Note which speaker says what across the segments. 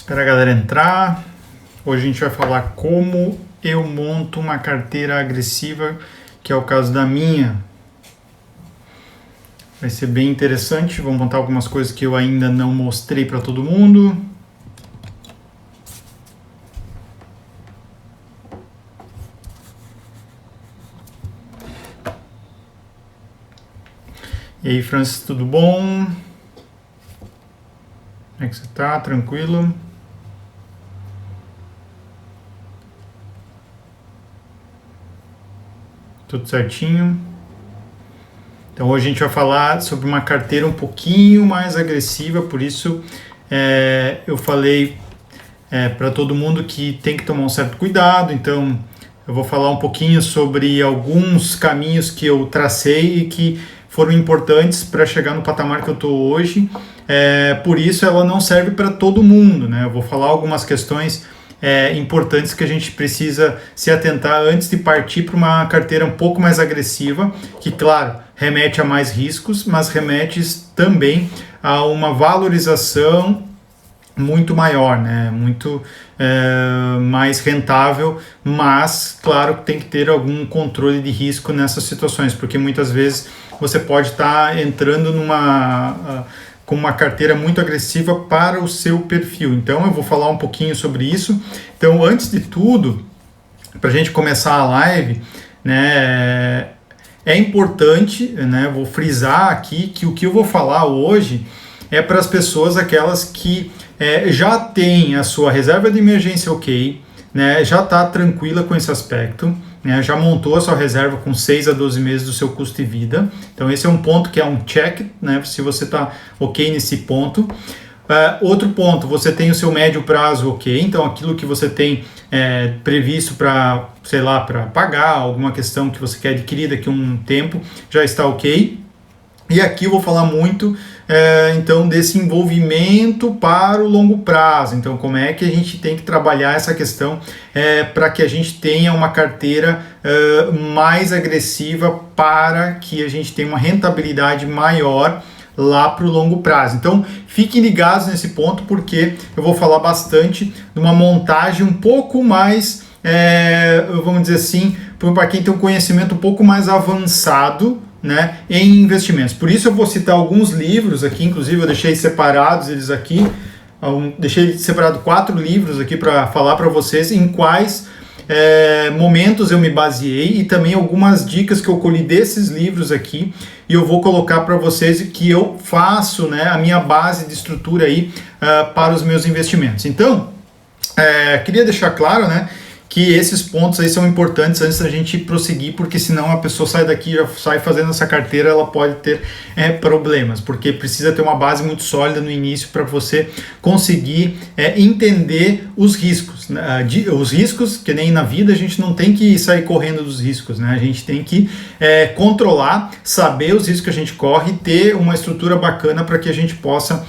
Speaker 1: Espera a galera entrar. Hoje a gente vai falar como eu monto uma carteira agressiva, que é o caso da minha. Vai ser bem interessante. Vou montar algumas coisas que eu ainda não mostrei para todo mundo. E aí, Francis, tudo bom? Como é que você tá? Tranquilo? Tudo certinho? Então hoje a gente vai falar sobre uma carteira um pouquinho mais agressiva, por isso eu falei para todo mundo que tem que tomar um certo cuidado. Então eu vou falar um pouquinho sobre alguns caminhos que eu tracei e que foram importantes para chegar no patamar que eu estou hoje. Por isso ela não serve para todo mundo, né? Eu vou falar algumas questões importantes que a gente precisa se atentar antes de partir para uma carteira um pouco mais agressiva, que, claro, remete a mais riscos, mas remete também a uma valorização muito maior, né? Muito mais rentável, mas, claro, tem que ter algum controle de risco nessas situações, porque muitas vezes você pode estar entrando com uma carteira muito agressiva para o seu perfil. Então eu vou falar um pouquinho sobre isso. Então, antes de tudo, para a gente começar a live, né, é importante, né, vou frisar aqui que o que eu vou falar hoje é para as pessoas, aquelas que já têm a sua reserva de emergência ok, né, já está tranquila com esse aspecto, né, já montou a sua reserva com 6 a 12 meses do seu custo de vida. Então esse é um ponto que é um check, né, se você está ok nesse ponto. Outro ponto, você tem o seu médio prazo ok, então aquilo que você tem previsto para, sei lá, para pagar, alguma questão que você quer adquirir daqui a um tempo, já está ok. E aqui eu vou falar muito, então, desse envolvimento para o longo prazo. Então, como é que a gente tem que trabalhar essa questão para que a gente tenha uma carteira mais agressiva, para que a gente tenha uma rentabilidade maior lá para o longo prazo. Então, fiquem ligados nesse ponto, porque eu vou falar bastante de uma montagem um pouco mais, vamos dizer assim, para quem tem um conhecimento um pouco mais avançado, né, em investimentos. Por isso eu vou citar alguns livros aqui, inclusive eu deixei separados eles aqui, deixei separado 4 livros aqui para falar para vocês em quais momentos eu me baseei, e também algumas dicas que eu colhi desses livros aqui, e eu vou colocar para vocês que eu faço, né, a minha base de estrutura aí para os meus investimentos. Então, queria deixar claro, né, que esses pontos aí são importantes antes da gente prosseguir, porque senão a pessoa sai daqui, já sai fazendo essa carteira, ela pode ter problemas, porque precisa ter uma base muito sólida no início para você conseguir entender os riscos, né? Os riscos, que nem na vida, a gente não tem que sair correndo dos riscos, né? A gente tem que controlar, saber os riscos que a gente corre, ter uma estrutura bacana para que a gente possa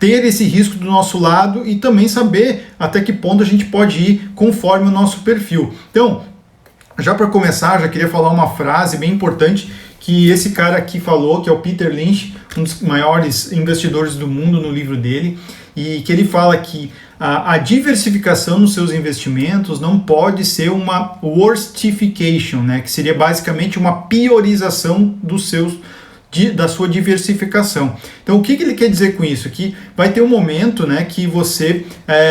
Speaker 1: ter esse risco do nosso lado e também saber até que ponto a gente pode ir conforme o nosso perfil. Então, já para começar, já queria falar uma frase bem importante que esse cara aqui falou, que é o Peter Lynch, um dos maiores investidores do mundo, no livro dele, e que ele fala que a diversificação nos seus investimentos não pode ser uma worstification, né, que seria basicamente uma piorização da sua diversificação. Então, o que ele quer dizer com isso? Que vai ter um momento, né, que você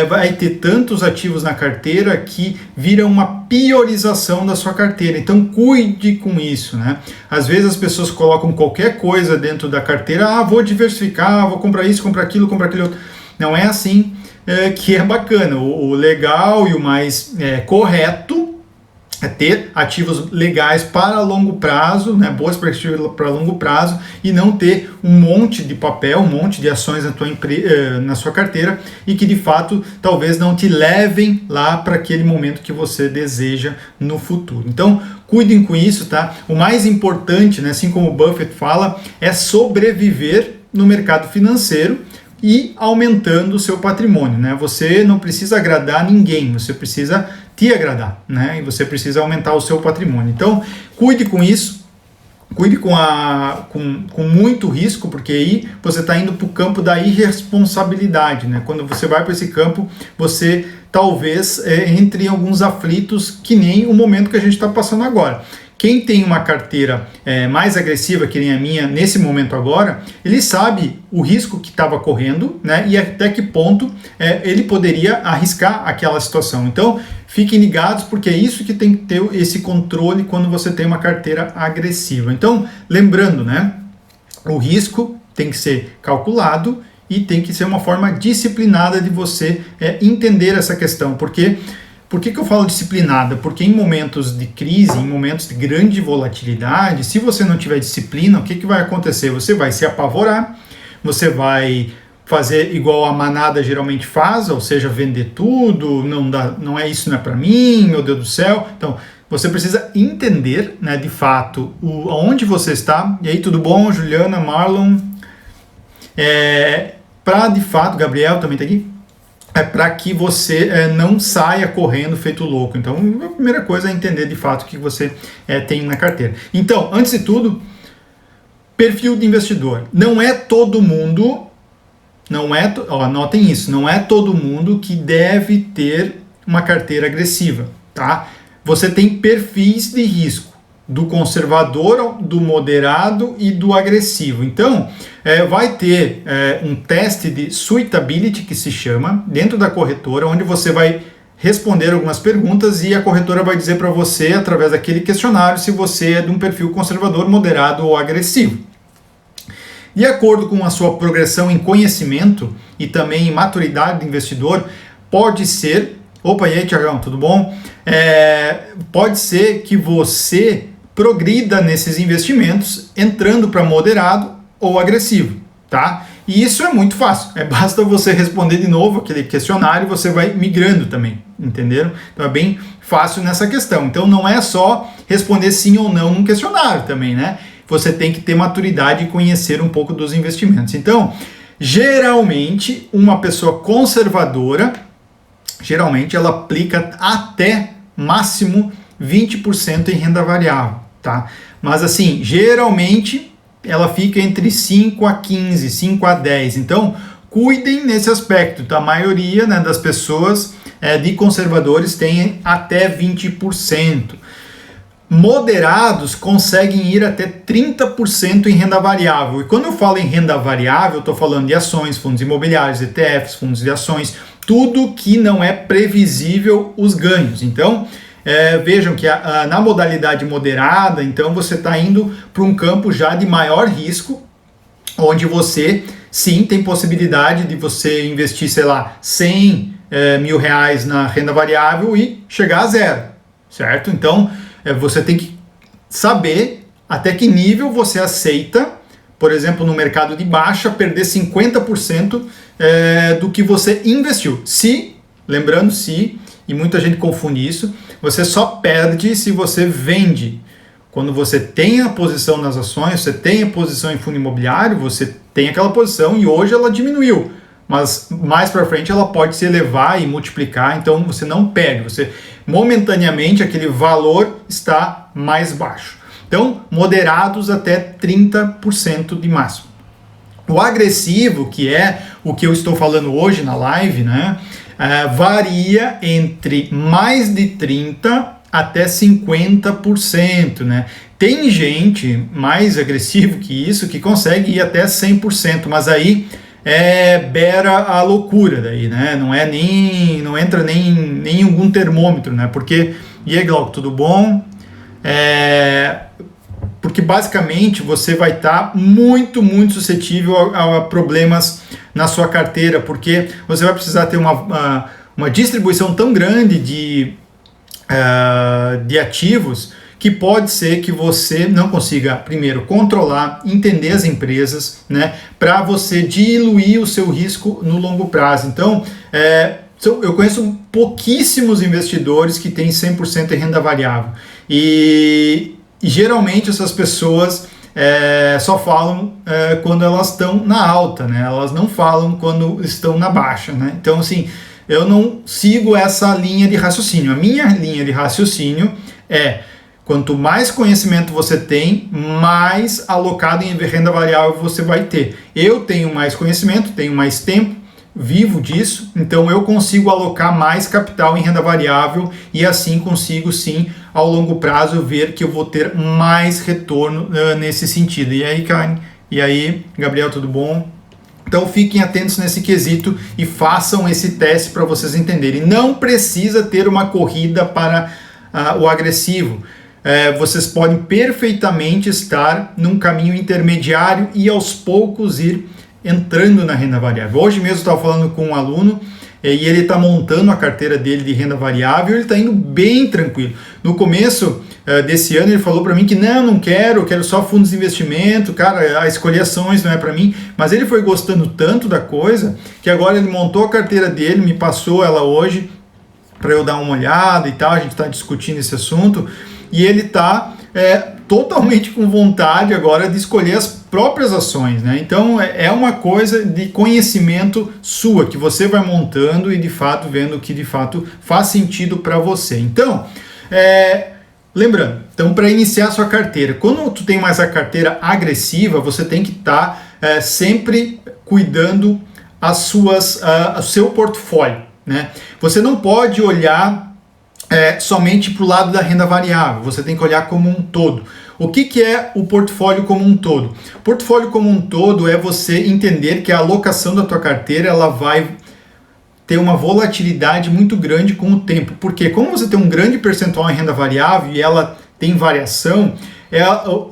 Speaker 1: vai ter tantos ativos na carteira que vira uma piorização da sua carteira. Então, cuide com isso, né? Às vezes as pessoas colocam qualquer coisa dentro da carteira, vou diversificar, vou comprar isso, comprar aquilo outro. Não é assim que é bacana. O legal e o mais correto é ter ativos legais para longo prazo, né, boas perspectivas para longo prazo, e não ter um monte de papel, um monte de ações na sua carteira, e que de fato talvez não te levem lá para aquele momento que você deseja no futuro. Então, cuidem com isso, tá? O mais importante, né, assim como o Buffett fala, é sobreviver no mercado financeiro e aumentando o seu patrimônio, né? Você não precisa agradar ninguém, você precisa te agradar, né? E você precisa aumentar o seu patrimônio. Então, cuide com isso. cuide com muito risco, porque aí você está indo para o campo da irresponsabilidade, né? Quando você vai para esse campo, você talvez entre em alguns aflitos, que nem o momento que a gente está passando agora. Quem tem uma carteira mais agressiva, que nem a minha, nesse momento agora, ele sabe o risco que estava correndo, né, e até que ponto ele poderia arriscar aquela situação. Então, fiquem ligados, porque é isso que tem que ter esse controle quando você tem uma carteira agressiva. Então, lembrando, né, o risco tem que ser calculado e tem que ser uma forma disciplinada de você entender essa questão, porque... Por que eu falo disciplinada? Porque em momentos de crise, em momentos de grande volatilidade, se você não tiver disciplina, o que vai acontecer? Você vai se apavorar, você vai fazer igual a manada geralmente faz, ou seja, vender tudo, não é isso, não é para mim, meu Deus do céu. Então, você precisa entender, né, de fato, onde você está. E aí, tudo bom, Juliana, Marlon? Para, de fato, Gabriel também está aqui. Para que você não saia correndo feito louco. Então, a primeira coisa é entender de fato o que você tem na carteira. Então, antes de tudo, perfil de investidor. Não é todo mundo, anotem isso, não é todo mundo que deve ter uma carteira agressiva, tá? Você tem perfis de risco, do conservador, do moderado e do agressivo. Então, vai ter um teste de suitability, que se chama, dentro da corretora, onde você vai responder algumas perguntas e a corretora vai dizer para você, através daquele questionário, se você é de um perfil conservador, moderado ou agressivo. De acordo com a sua progressão em conhecimento e também em maturidade do investidor, pode ser... Opa, e aí, Tiagão, tudo bom? Pode ser que você progrida nesses investimentos entrando para moderado ou agressivo, tá? E isso é muito fácil, basta você responder de novo aquele questionário e você vai migrando também, entenderam? Então é bem fácil nessa questão. Então não é só responder sim ou não num questionário também, né? Você tem que ter maturidade e conhecer um pouco dos investimentos. Então, geralmente, uma pessoa conservadora, geralmente ela aplica até máximo 20% em renda variável, tá? Mas assim, geralmente ela fica entre 5 a 15, 5 a 10. Então, cuidem nesse aspecto, tá? A maioria, né, das pessoas de conservadores tem até 20%. Moderados conseguem ir até 30% em renda variável. E quando eu falo em renda variável, eu estou falando de ações, fundos imobiliários, ETFs, fundos de ações, tudo que não é previsível os ganhos. Então, vejam que na modalidade moderada, então você está indo para um campo já de maior risco, onde você sim tem possibilidade de você investir, sei lá, 100 mil reais na renda variável e chegar a zero, certo? Então, você tem que saber até que nível você aceita, por exemplo, no mercado de baixa, perder 50% do que você investiu. Lembrando, e muita gente confunde isso, você só perde se você vende. Quando você tem a posição nas ações, você tem a posição em fundo imobiliário, você tem aquela posição e hoje ela diminuiu. Mas mais para frente ela pode se elevar e multiplicar, então você não perde. Você momentaneamente aquele valor está mais baixo. Então, moderados até 30% de máximo. O agressivo, que é o que eu estou falando hoje na live, né? Varia entre mais de 30% até 50%, né? Tem gente mais agressivo que isso que consegue ir até 100%, mas aí beira a loucura daí, né? Não entra nem em algum termômetro, né? Porque, e aí, Glauco, tudo bom? Porque basicamente você vai estar muito suscetível a problemas na sua carteira, porque você vai precisar ter uma distribuição tão grande de ativos que pode ser que você não consiga, primeiro, controlar, entender as empresas, né, para você diluir o seu risco no longo prazo. Então, eu conheço pouquíssimos investidores que têm 100% em renda variável. E geralmente essas pessoas só falam quando elas estão na alta, né? Elas não falam quando estão na baixa, né? Então, assim, eu não sigo essa linha de raciocínio. A minha linha de raciocínio é: Quanto mais conhecimento você tem, mais alocado em renda variável você vai ter. Eu tenho mais conhecimento, tenho mais tempo, vivo disso, então eu consigo alocar mais capital em renda variável e assim consigo sim, ao longo prazo, ver que eu vou ter mais retorno nesse sentido. E aí, Karen? E aí, Gabriel, tudo bom? Então fiquem atentos nesse quesito e façam esse teste para vocês entenderem. Não precisa ter uma corrida para o agressivo. Vocês podem perfeitamente estar num caminho intermediário e aos poucos ir entrando na renda variável. Hoje mesmo eu estava falando com um aluno e ele está montando a carteira dele de renda variável e ele está indo bem tranquilo. No começo desse ano ele falou para mim que não quero só fundos de investimento, cara, a escolher ações não é para mim, mas ele foi gostando tanto da coisa que agora ele montou a carteira dele, me passou ela hoje para eu dar uma olhada e tal, a gente está discutindo esse assunto e ele está totalmente com vontade agora de escolher as próprias ações, né? Então é uma coisa de conhecimento sua, que você vai montando e de fato vendo o que de fato faz sentido para você. Então, lembrando, então para iniciar a sua carteira, quando tu tem mais a carteira agressiva, você tem que estar sempre cuidando o seu portfólio, né? Você não pode olhar somente para o lado da renda variável, você tem que olhar como um todo. O que é o portfólio como um todo? O portfólio como um todo é você entender que a alocação da tua carteira ela vai ter uma volatilidade muito grande com o tempo. Porque como você tem um grande percentual em renda variável e ela tem variação,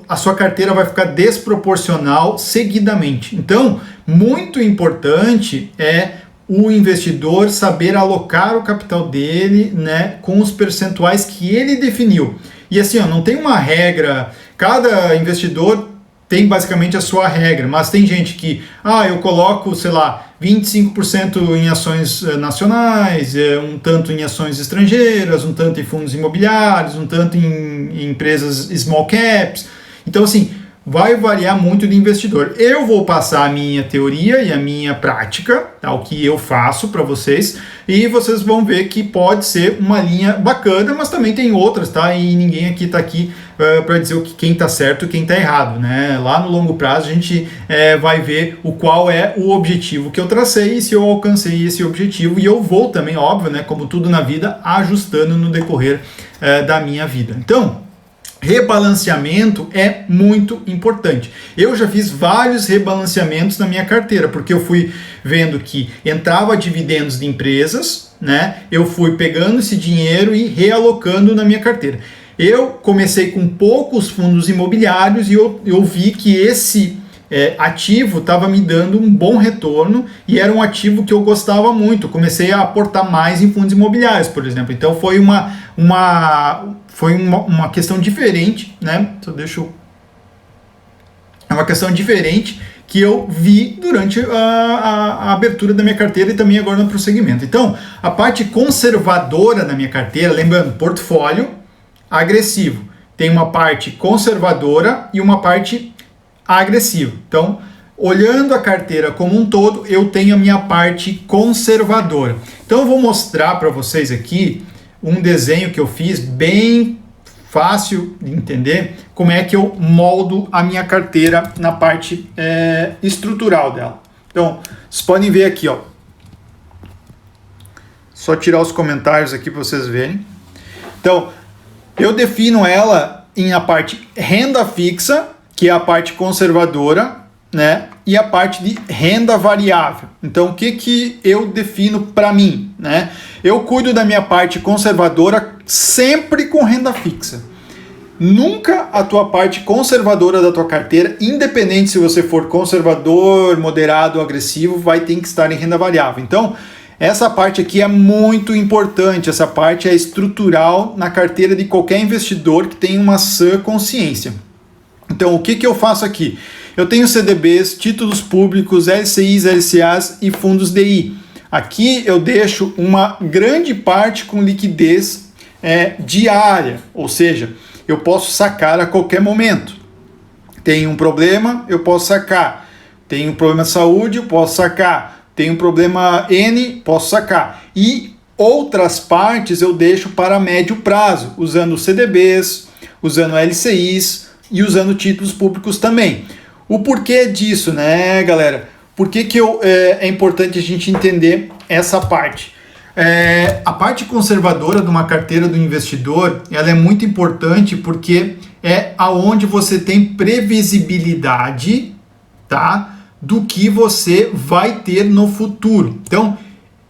Speaker 1: a sua carteira vai ficar desproporcional seguidamente. Então, muito importante é o investidor saber alocar o capital dele, né, com os percentuais que ele definiu. E assim, não tem uma regra, cada investidor tem basicamente a sua regra, mas tem gente que, eu coloco, 25% em ações nacionais, um tanto em ações estrangeiras, um tanto em fundos imobiliários, um tanto em empresas small caps. Então, assim, vai variar muito do investidor. Eu vou passar a minha teoria e a minha prática, tá? O que eu faço para vocês, e vocês vão ver que pode ser uma linha bacana, mas também tem outras, tá? E ninguém aqui está aqui para dizer quem está certo e quem está errado, né? Lá no longo prazo a gente vai ver qual é o objetivo que eu tracei e se eu alcancei esse objetivo, e eu vou também, óbvio, né? Como tudo na vida, ajustando no decorrer da minha vida. Então, rebalanceamento é muito importante. Eu já fiz vários rebalanceamentos na minha carteira, porque eu fui vendo que entrava dividendos de empresas, né? Eu fui pegando esse dinheiro e realocando na minha carteira. Eu comecei com poucos fundos imobiliários e eu vi que esse ativo estava me dando um bom retorno e era um ativo que eu gostava muito. Comecei a aportar mais em fundos imobiliários, por exemplo. Então foi uma questão diferente, né? É uma questão diferente que eu vi durante a abertura da minha carteira e também agora no prosseguimento. Então, a parte conservadora da minha carteira, lembrando, portfólio agressivo, tem uma parte conservadora e uma parte agressiva. Então, olhando a carteira como um todo, eu tenho a minha parte conservadora. Então, eu vou mostrar para vocês aqui um desenho que eu fiz bem fácil de entender como é que eu moldo a minha carteira na parte estrutural dela. Então, vocês podem ver aqui, só tirar os comentários aqui para vocês verem. Então, eu defino ela em a parte renda fixa, que é a parte conservadora, né? E a parte de renda variável. Então, o que eu defino para mim, né? Eu cuido da minha parte conservadora sempre com renda fixa. Nunca a tua parte conservadora da tua carteira, independente se você for conservador, moderado ou agressivo, vai ter que estar em renda variável. Então, essa parte aqui é muito importante, essa parte é estrutural na carteira de qualquer investidor que tem uma sã consciência. Então, o que eu faço aqui? Eu tenho CDBs, títulos públicos, LCIs, LCAs e fundos DI. Aqui eu deixo uma grande parte com liquidez diária, ou seja, eu posso sacar a qualquer momento. Tem um problema, eu posso sacar. Tem um problema de saúde, eu posso sacar. Tem um problema N, posso sacar. E outras partes eu deixo para médio prazo, usando CDBs, usando LCIs e usando títulos públicos também. O porquê disso, né, galera? Por que é importante a gente entender essa parte? A parte conservadora de uma carteira do investidor, ela é muito importante porque é aonde você tem previsibilidade, tá, do que você vai ter no futuro. Então,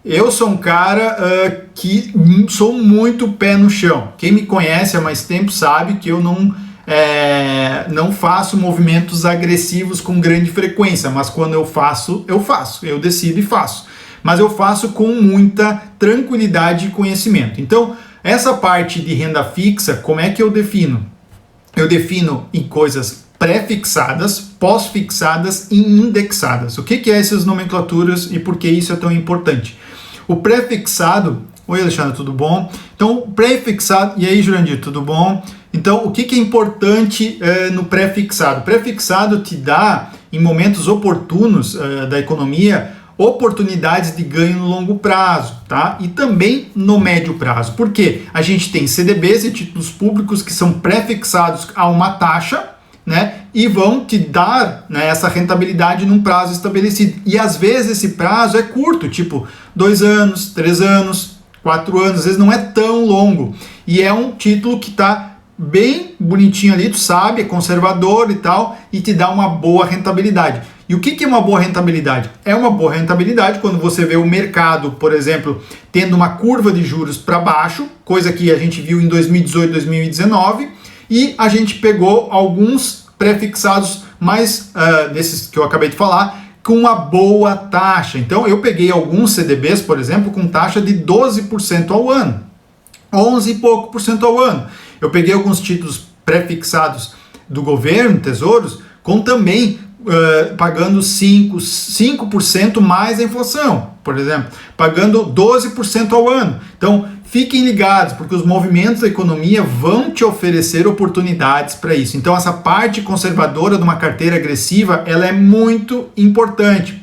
Speaker 1: eu sou um cara que sou muito pé no chão. Quem me conhece há mais tempo sabe que eu não faço movimentos agressivos com grande frequência, mas quando eu faço, eu decido e faço. Mas eu faço com muita tranquilidade e conhecimento. Então, essa parte de renda fixa, como é que eu defino? Eu defino em coisas pré-fixadas, pós-fixadas e indexadas. O que é essas nomenclaturas e por que isso é tão importante? O pré-fixado... Oi, Alexandre, tudo bom? Então, o pré-fixado... E aí, Jurandir, tudo bom? Então, o que é importante no pré-fixado? O pré-fixado te dá, em momentos oportunos da economia, oportunidades de ganho no longo prazo, tá? E também no médio prazo. Por quê? A gente tem CDBs e títulos públicos que são pré-fixados a uma taxa, né? E vão te dar, né, essa rentabilidade num prazo estabelecido. E às vezes esse prazo é curto, tipo 2 anos, 3 anos, 4 anos, às vezes não é tão longo. E é um título que está bem bonitinho ali, tu sabe, é conservador e tal, e te dá uma boa rentabilidade. E o que é uma boa rentabilidade? É uma boa rentabilidade quando você vê o mercado, por exemplo, tendo uma curva de juros para baixo, coisa que a gente viu em 2018, 2019, e a gente pegou alguns pré-fixados mais desses que eu acabei de falar, com uma boa taxa. Então eu peguei alguns CDBs, por exemplo, com taxa de 12% ao ano, 11 e pouco por cento ao ano. Eu peguei alguns títulos pré-fixados do governo, tesouros, com também pagando 5% mais a inflação, por exemplo, pagando 12% ao ano. Então, fiquem ligados, porque os movimentos da economia vão te oferecer oportunidades para isso. Então, essa parte conservadora de uma carteira agressiva, ela é muito importante,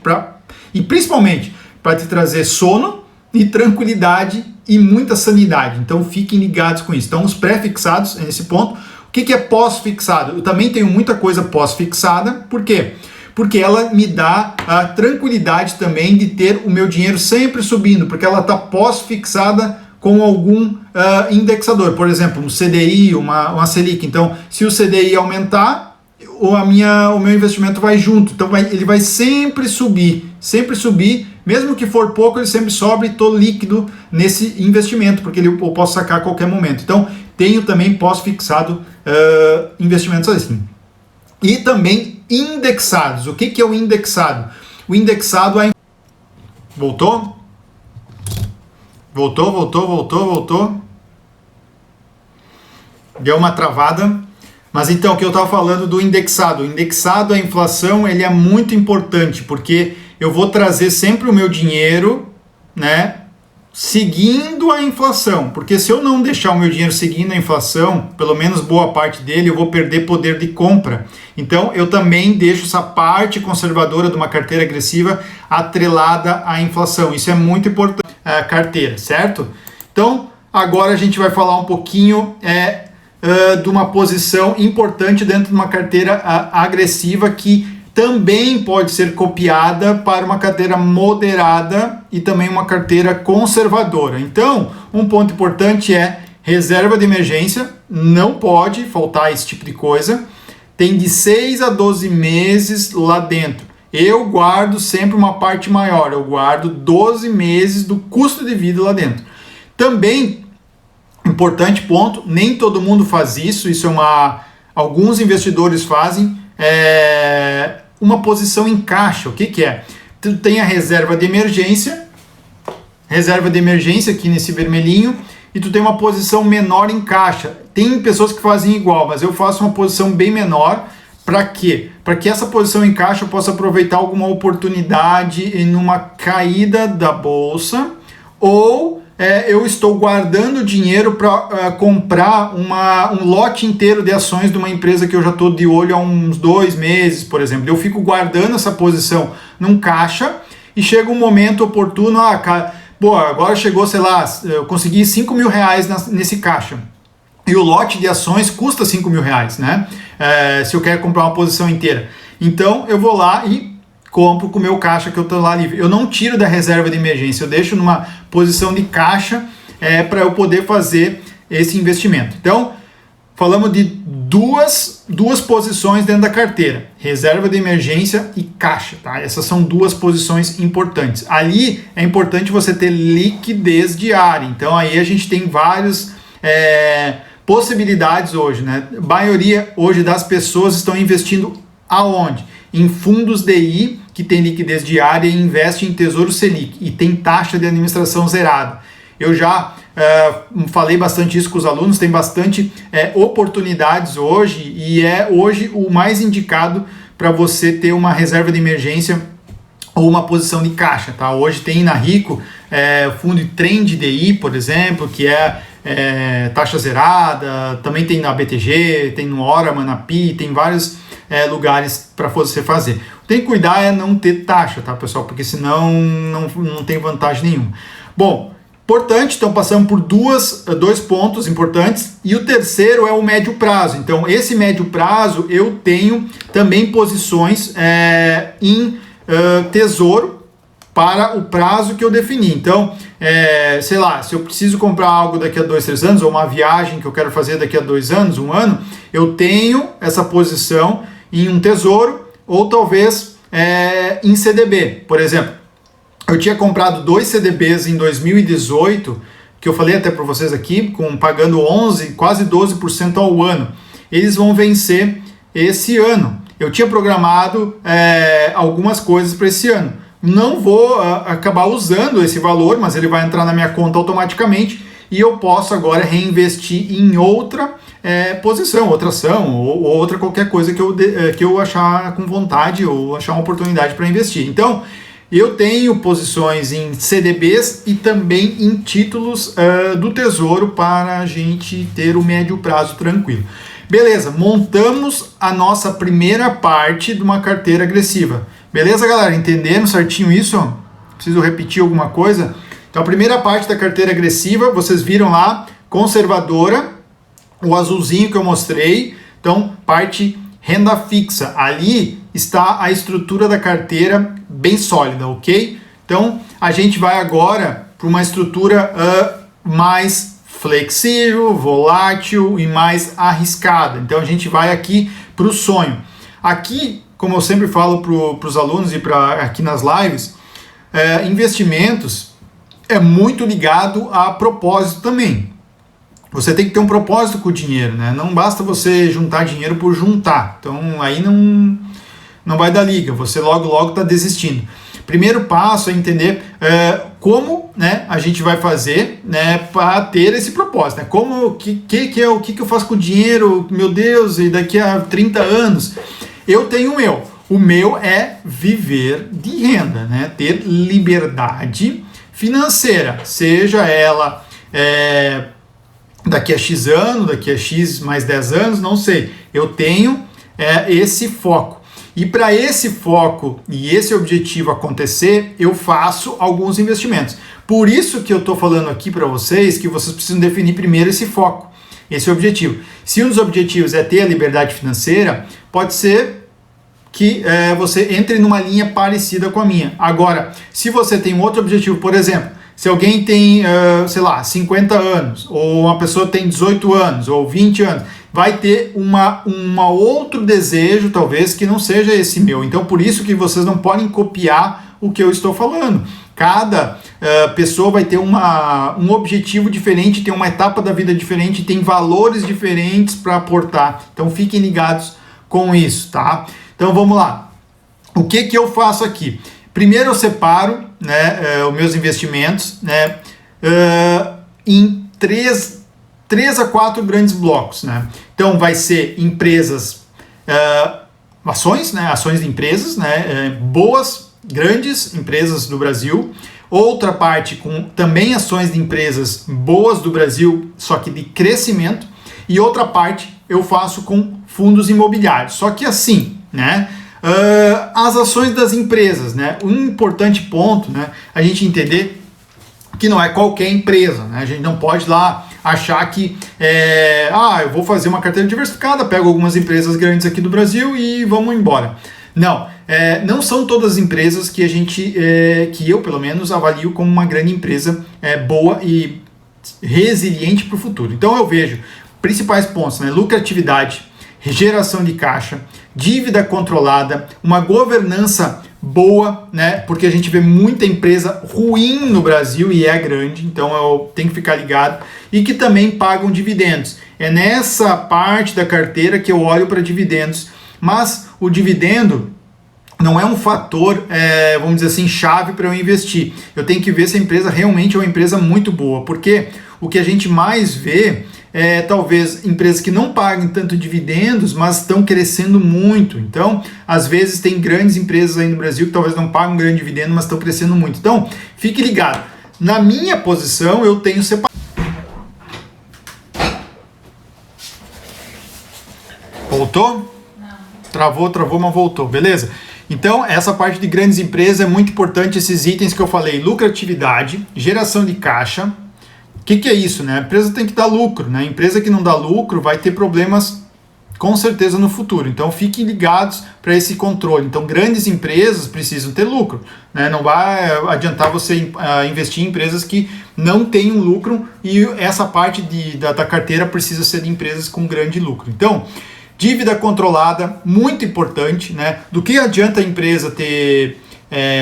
Speaker 1: e principalmente para te trazer sono e tranquilidade e muita sanidade. Então, fiquem ligados com isso. Então, os pré-fixados, nesse ponto. O que é pós-fixado? Eu também tenho muita coisa pós-fixada. Por quê? Porque ela me dá a tranquilidade também de ter o meu dinheiro sempre subindo, porque ela está pós-fixada com algum indexador. Por exemplo, um CDI, uma Selic. Então, se o CDI aumentar, o meu investimento vai junto. Então, ele vai sempre subir, mesmo que for pouco, ele sempre sobe e estou líquido nesse investimento, porque eu posso sacar a qualquer momento. Então, tenho também pós-fixado investimentos assim. E também indexados. O que é o indexado? O indexado é... Voltou? Voltou. Deu uma travada. Mas então, o que eu estava falando do indexado. O indexado à inflação, ele é muito importante, porque eu vou trazer sempre o meu dinheiro, né, seguindo a inflação, porque se eu não deixar o meu dinheiro seguindo a inflação, pelo menos boa parte dele, eu vou perder poder de compra. Então eu também deixo essa parte conservadora de uma carteira agressiva atrelada à inflação. Isso é muito importante, a carteira, certo? Então agora a gente vai falar um pouquinho de uma posição importante dentro de uma carteira agressiva que também pode ser copiada para uma carteira moderada e também uma carteira conservadora. Então, um ponto importante é reserva de emergência, não pode faltar esse tipo de coisa. Tem de 6 a 12 meses lá dentro. Eu guardo sempre uma parte maior, eu guardo 12 meses do custo de vida lá dentro. Também, importante ponto, nem todo mundo faz isso, alguns investidores fazem, uma posição em caixa. O que é? Tu tem a reserva de emergência aqui nesse vermelhinho, e tu tem uma posição menor em caixa. Tem pessoas que fazem igual, mas eu faço uma posição bem menor. Para quê? Para que essa posição em caixa eu possa aproveitar alguma oportunidade em uma caída da bolsa, ou eu estou guardando dinheiro para comprar um lote inteiro de ações de uma empresa que eu já estou de olho há uns 2 meses, por exemplo. Eu fico guardando essa posição num caixa e chega um momento oportuno, agora chegou, sei lá, eu consegui R$5.000 nesse caixa. e o lote de ações custa R$5.000, né? Se eu quero comprar uma posição inteira. Então eu vou lá e compro com o meu caixa que eu estou lá livre. Eu não tiro da reserva de emergência, eu deixo numa posição de caixa para eu poder fazer esse investimento. Então, falamos de duas posições dentro da carteira, reserva de emergência e caixa, tá? Essas são duas posições importantes. Ali é importante você ter liquidez diária, então aí a gente tem várias possibilidades hoje, né? A maioria hoje das pessoas estão investindo aonde? Em fundos DI, que tem liquidez diária e investe em Tesouro Selic e tem taxa de administração zerada. Eu já falei bastante isso com os alunos, tem bastante oportunidades hoje e é hoje o mais indicado para você ter uma reserva de emergência ou uma posição de caixa, tá? Hoje tem na Rico fundo de Trend DI, por exemplo, que taxa zerada, também tem na BTG, tem no Oraman, na PI, tem vários lugares para você fazer. Tem que cuidar não ter taxa, tá, pessoal? Porque senão não tem vantagem nenhuma. Bom, importante, então passamos por dois pontos importantes, e o terceiro é o médio prazo. Então esse médio prazo eu tenho também posições em tesouro para o prazo que eu defini. Então, sei lá, se eu preciso comprar algo daqui a 2, 3 anos, ou uma viagem que eu quero fazer daqui a 2 anos, 1 ano, eu tenho essa posição em um tesouro, ou talvez em CDB, por exemplo. Eu tinha comprado 2 CDBs em 2018, que eu falei até para vocês aqui, pagando 11%, quase 12% ao ano. Eles vão vencer esse ano. Eu tinha programado algumas coisas para esse ano. Não vou acabar usando esse valor, mas ele vai entrar na minha conta automaticamente e eu posso agora reinvestir em outra posição, outra ação ou outra qualquer coisa que eu achar com vontade ou achar uma oportunidade para investir. Então, eu tenho posições em CDBs e também em títulos do Tesouro para a gente ter o médio prazo tranquilo. Beleza, montamos a nossa primeira parte de uma carteira agressiva. Beleza, galera? Entenderam certinho isso? Preciso repetir alguma coisa? Então, a primeira parte da carteira agressiva, vocês viram lá, conservadora, o azulzinho que eu mostrei. Então, parte renda fixa. Ali está a estrutura da carteira bem sólida, ok? Então, a gente vai agora para uma estrutura mais flexível, volátil e mais arriscada. Então, a gente vai aqui para o sonho. Aqui, como eu sempre falo para os alunos e aqui nas lives, investimentos é muito ligado a propósito também. Você tem que ter um propósito com o dinheiro, né? Não basta você juntar dinheiro por juntar. Então, aí não vai dar liga, você logo está desistindo. Primeiro passo é entender como, né, a gente vai fazer, né, para ter esse propósito. Né? O que eu faço com o dinheiro, meu Deus, e daqui a 30 anos? Eu tenho o meu. O meu é viver de renda, né? Ter liberdade financeira, seja ela daqui a X anos, daqui a X mais 10 anos, não sei. Eu tenho esse foco. E para esse foco e esse objetivo acontecer, eu faço alguns investimentos. Por isso que eu estou falando aqui para vocês que vocês precisam definir primeiro esse foco, esse objetivo. Se um dos objetivos é ter a liberdade financeira, pode ser que você entre numa linha parecida com a minha. Agora, se você tem um outro objetivo, por exemplo, se alguém tem, sei lá, 50 anos, ou uma pessoa tem 18 anos, ou 20 anos, vai ter uma outro desejo, talvez, que não seja esse meu. Então, por isso que vocês não podem copiar o que eu estou falando. Cada pessoa vai ter um objetivo diferente, tem uma etapa da vida diferente, tem valores diferentes para aportar. Então, fiquem ligados com isso, tá? Então, vamos lá. O que eu faço aqui? Primeiro, eu separo, né, os meus investimentos, né, em 3 a 4 grandes blocos, né? Então vai ser empresas, ações, né? Ações de empresas, né? Boas, grandes empresas do Brasil. Outra parte com também ações de empresas boas do Brasil, só que de crescimento. E outra parte eu faço com fundos imobiliários. Só que assim, né? As ações das empresas, né? Um importante ponto, né? A gente entender que não é qualquer empresa, né? A gente não pode lá, achar que eu vou fazer uma carteira diversificada, pego algumas empresas grandes aqui do Brasil e vamos embora. Não, não são todas as empresas que que eu pelo menos avalio como uma grande empresa boa e resiliente para o futuro. Então eu vejo principais pontos, né? Lucratividade, geração de caixa, dívida controlada, uma governança boa, né? Porque a gente vê muita empresa ruim no Brasil e é grande, então eu tenho que ficar ligado, e que também pagam dividendos. É nessa parte da carteira que eu olho para dividendos, mas o dividendo não é um fator, vamos dizer assim, chave para eu investir. Eu tenho que ver se a empresa realmente é uma empresa muito boa, porque o que a gente mais vê talvez empresas que não paguem tanto dividendos, mas estão crescendo muito. Então, às vezes tem grandes empresas aí no Brasil que talvez não pagam um grande dividendo, mas estão crescendo muito. Então, fique ligado. Na minha posição, eu tenho separado. Voltou? Não. Travou, mas voltou. Beleza? Então, essa parte de grandes empresas é muito importante, esses itens que eu falei: lucratividade, geração de caixa. O que é isso, né? A empresa tem que dar lucro, né? A empresa que não dá lucro vai ter problemas com certeza no futuro. Então fiquem ligados para esse controle. Então grandes empresas precisam ter lucro, né? Não vai adiantar você investir em empresas que não tenham lucro, e essa parte da carteira precisa ser de empresas com grande lucro. Então, dívida controlada, muito importante, né? Do que adianta a empresa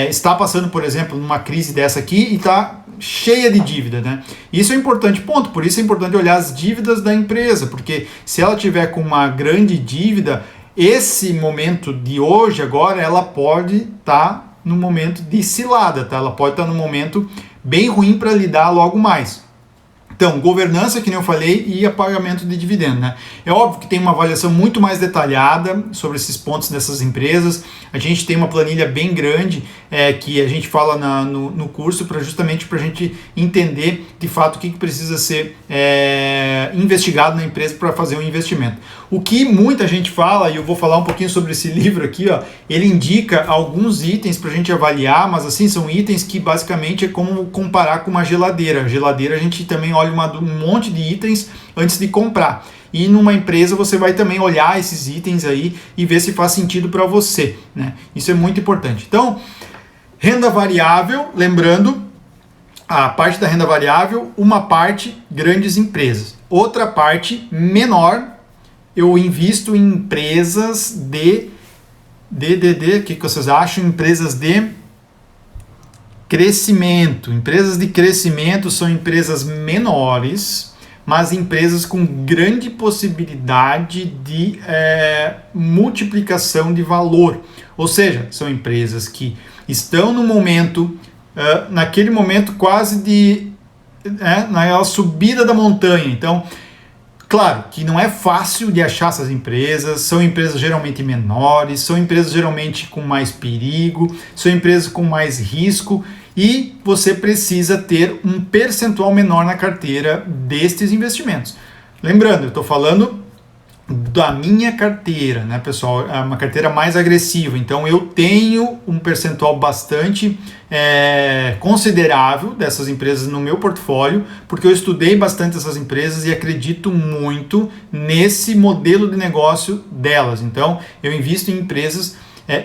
Speaker 1: estar passando, por exemplo, numa crise dessa aqui e está cheia de dívida, né? Isso é importante, ponto. Por isso é importante olhar as dívidas da empresa, porque se ela tiver com uma grande dívida, esse momento de hoje, agora, ela pode estar no momento de cilada, tá? Ela pode estar no momento bem ruim para lidar logo mais. Então, governança, que nem eu falei, e pagamento de dividendo, né? É óbvio que tem uma avaliação muito mais detalhada sobre esses pontos dessas empresas. A gente tem uma planilha bem grande que a gente fala no curso, justamente para a gente entender de fato o que precisa ser investigado na empresa para fazer um investimento. O que muita gente fala, e eu vou falar um pouquinho sobre esse livro aqui, ó, ele indica alguns itens para a gente avaliar, mas assim, são itens que basicamente é como comparar com uma geladeira. A geladeira a gente também olha um monte de itens antes de comprar. E numa empresa você vai também olhar esses itens aí e ver se faz sentido para você, né? Isso é muito importante. Então, renda variável, lembrando, a parte da renda variável, uma parte grandes empresas, outra parte menor, eu invisto em empresas o que vocês acham? Empresas de crescimento. Empresas de crescimento são empresas menores, mas empresas com grande possibilidade de multiplicação de valor. Ou seja, são empresas que estão no momento, naquele momento quase na subida da montanha. Então, claro que não é fácil de achar essas empresas, são empresas geralmente menores, são empresas geralmente com mais perigo, são empresas com mais risco, e você precisa ter um percentual menor na carteira destes investimentos. Lembrando, eu estou falando da minha carteira, né, pessoal? É uma carteira mais agressiva, então eu tenho um percentual bastante considerável dessas empresas no meu portfólio, porque eu estudei bastante essas empresas e acredito muito nesse modelo de negócio delas. Então eu invisto em empresas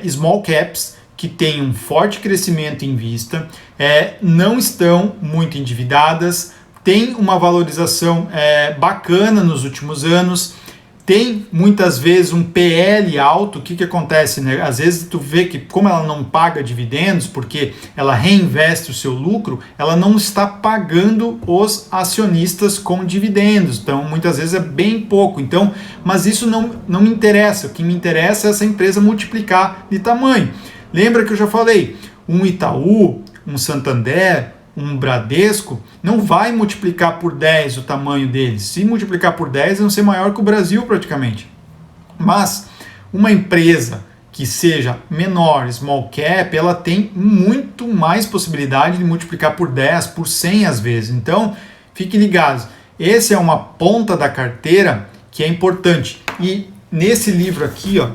Speaker 1: small caps, que têm um forte crescimento em vista, não estão muito endividadas, tem uma valorização bacana nos últimos anos, tem muitas vezes um PL alto. O que acontece, né? Às vezes tu vê que, como ela não paga dividendos, porque ela reinveste o seu lucro, ela não está pagando os acionistas com dividendos, então muitas vezes é bem pouco. Então, mas isso não me interessa. O que me interessa é essa empresa multiplicar de tamanho. Lembra que eu já falei, um Itaú, um Santander, um Bradesco, não vai multiplicar por 10 o tamanho deles. Se multiplicar por 10, vão ser maior que o Brasil praticamente. Mas uma empresa que seja menor, small cap, ela tem muito mais possibilidade de multiplicar por 10, por 100 às vezes. Então, fiquem ligados. Essa é uma ponta da carteira que é importante. E nesse livro aqui, ó,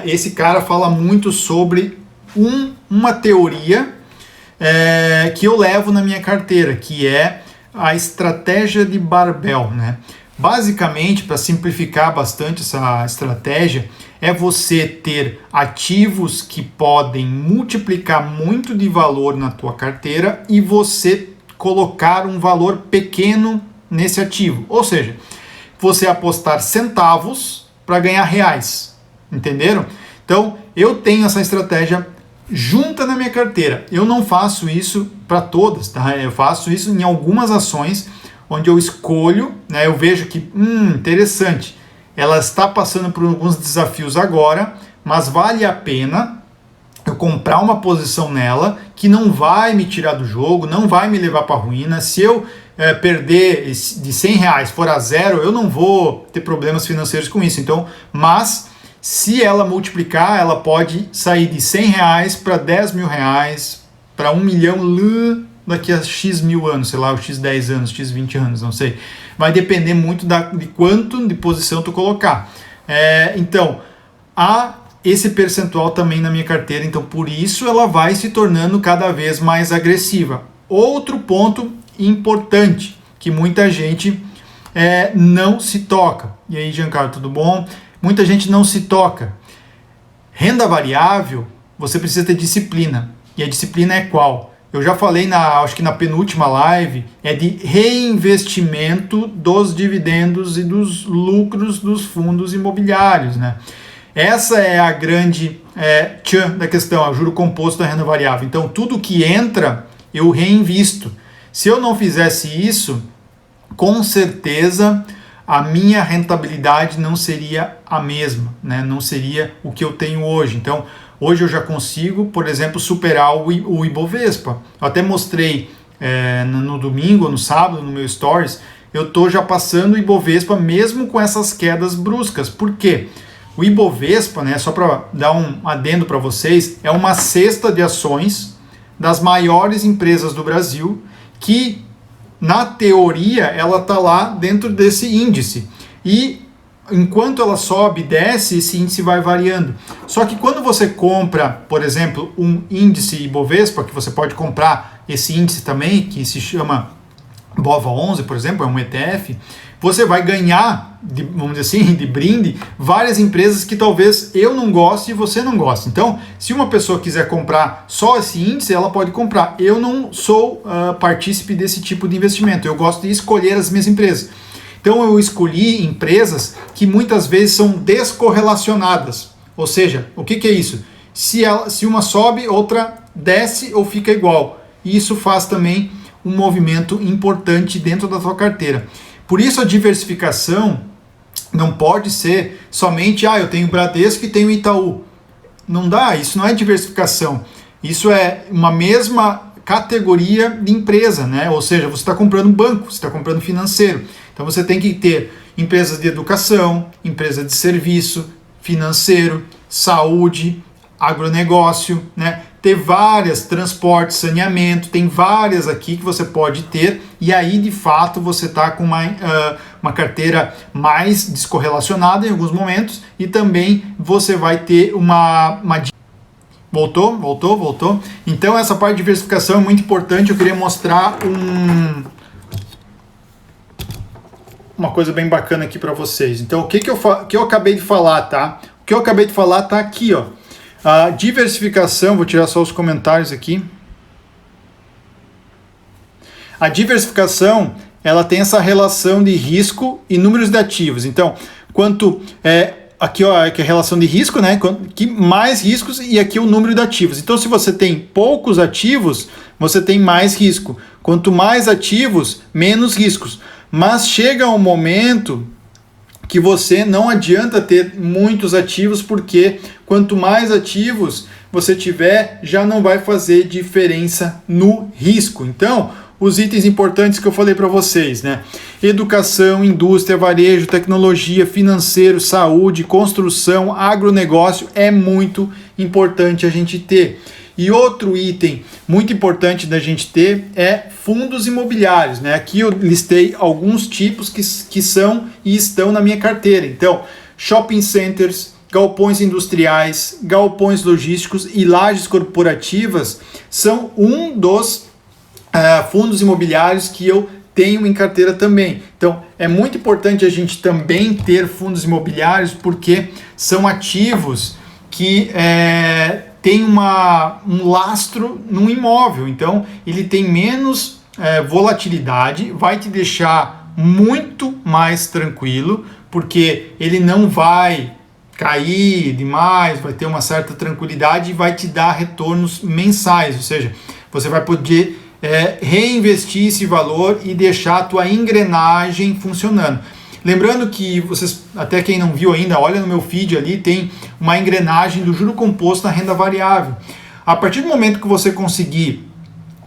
Speaker 1: esse cara fala muito sobre uma teoria que eu levo na minha carteira, que é a estratégia de barbell, né? Basicamente, para simplificar bastante essa estratégia, é você ter ativos que podem multiplicar muito de valor na tua carteira e você colocar um valor pequeno nesse ativo. Ou seja, você apostar centavos para ganhar reais. Entenderam? Então, eu tenho essa estratégia junta na minha carteira. Eu não faço isso para todas, tá? Eu faço isso em algumas ações onde eu escolho, né? Eu vejo que, interessante, ela está passando por alguns desafios agora, mas vale a pena eu comprar uma posição nela que não vai me tirar do jogo, não vai me levar para a ruína. Se eu perder de 100 reais for a zero, eu não vou ter problemas financeiros com isso. Então, mas se ela multiplicar, ela pode sair de 100 reais para 10 mil reais, para 1 milhão daqui a X mil anos, sei lá, X 10 anos, X 20 anos, não sei. Vai depender muito de quanto de posição tu colocar. Então, há esse percentual também na minha carteira, então por isso ela vai se tornando cada vez mais agressiva. Outro ponto importante, que muita gente não se toca. E aí, Giancarlo, tudo bom? Muita gente não se toca. Renda variável, você precisa ter disciplina. E a disciplina é qual? Eu já falei, acho que na penúltima live, é de reinvestimento dos dividendos e dos lucros dos fundos imobiliários, né? Essa é a grande tchan da questão, o juro composto da renda variável. Então, tudo que entra, eu reinvisto. Se eu não fizesse isso, com certeza a minha rentabilidade não seria a mesma, né? Não seria o que eu tenho hoje. Então, hoje eu já consigo, por exemplo, superar o Ibovespa. Eu até mostrei no domingo, no sábado, no meu Stories, eu estou já passando o Ibovespa mesmo com essas quedas bruscas. Por quê? O Ibovespa, né, só para dar um adendo para vocês, é uma cesta de ações das maiores empresas do Brasil que, na teoria, ela está lá dentro desse índice. E enquanto ela sobe e desce, esse índice vai variando. Só que quando você compra, por exemplo, um índice Ibovespa, que você pode comprar esse índice também, que se chama BOVA11, por exemplo, é um ETF, você vai ganhar, vamos dizer assim, de brinde, várias empresas que talvez eu não goste e você não goste. Então, se uma pessoa quiser comprar só esse índice, ela pode comprar. Eu não sou partícipe desse tipo de investimento. Eu gosto de escolher as minhas empresas. Então, eu escolhi empresas que muitas vezes são descorrelacionadas. Ou seja, o que é isso? Se uma sobe, outra desce ou fica igual. E isso faz também um movimento importante dentro da sua carteira. Por isso a diversificação não pode ser somente, eu tenho Bradesco e tenho Itaú. Não dá, isso não é diversificação. Isso é uma mesma categoria de empresa, né? Ou seja, você está comprando um banco, você está comprando financeiro. Então você tem que ter empresas de educação, empresa de serviço, financeiro, saúde, agronegócio, né? Ter várias, transporte, saneamento, tem várias aqui que você pode ter, e aí de fato você está com uma carteira mais descorrelacionada em alguns momentos, e também você vai ter uma... Voltou. Então essa parte de diversificação é muito importante. Eu queria mostrar uma coisa bem bacana aqui para vocês. Então o que eu acabei de falar, tá? O que eu acabei de falar tá aqui, ó. A diversificação, vou tirar só os comentários aqui. A diversificação, ela tem essa relação de risco e números de ativos. Então, quanto aqui, ó, aqui a relação de risco, né? Que mais riscos, e aqui o número de ativos. Então, se você tem poucos ativos, você tem mais risco. Quanto mais ativos, menos riscos. Mas chega um momento que você não adianta ter muitos ativos, porque quanto mais ativos você tiver, já não vai fazer diferença no risco. Então, os itens importantes que eu falei para vocês, né? Educação, indústria, varejo, tecnologia, financeiro, saúde, construção, agronegócio, é muito importante a gente ter. E outro item muito importante da gente ter é fundos imobiliários, né? Aqui eu listei alguns tipos que são e estão na minha carteira. Então, shopping centers, galpões industriais, galpões logísticos e lajes corporativas são um dos fundos imobiliários que eu tenho em carteira também. Então, é muito importante a gente também ter fundos imobiliários, porque são ativos que tem um lastro no imóvel. Então, ele tem menos volatilidade, vai te deixar muito mais tranquilo, porque ele não vai cair demais, vai ter uma certa tranquilidade e vai te dar retornos mensais, ou seja, você vai poder reinvestir esse valor e deixar a tua engrenagem funcionando. Lembrando que vocês, até quem não viu ainda, olha no meu feed ali, tem uma engrenagem do juro composto na renda variável. A partir do momento que você conseguir,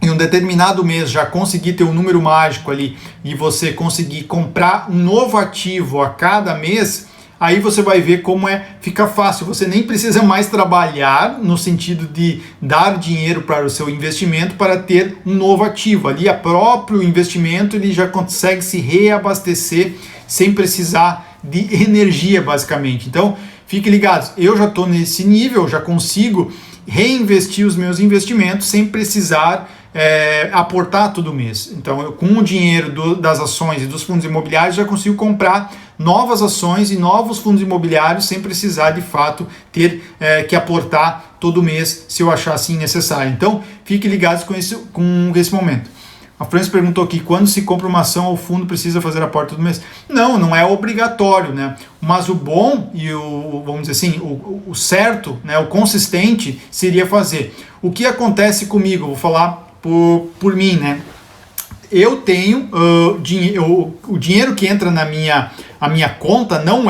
Speaker 1: em um determinado mês, já conseguir ter um número mágico ali e você conseguir comprar um novo ativo a cada mês, aí você vai ver como fica fácil, você nem precisa mais trabalhar no sentido de dar dinheiro para o seu investimento para ter um novo ativo. Ali, o próprio investimento, ele já consegue se reabastecer sem precisar de energia, basicamente. Então, fiquem ligados, eu já estou nesse nível, já consigo reinvestir os meus investimentos sem precisar aportar todo mês. Então, com o dinheiro das ações e dos fundos imobiliários, já consigo comprar novas ações e novos fundos imobiliários sem precisar, de fato, ter que aportar todo mês, se eu achar assim necessário. Então, fiquem ligados com esse momento. A Francis perguntou aqui, quando se compra uma ação, o fundo precisa fazer aporte todo mês? Não, não é obrigatório, né? Mas o bom e vamos dizer assim, o certo, né, o consistente seria fazer. O que acontece comigo? Vou falar por mim, né? Eu tenho o dinheiro que entra a minha conta não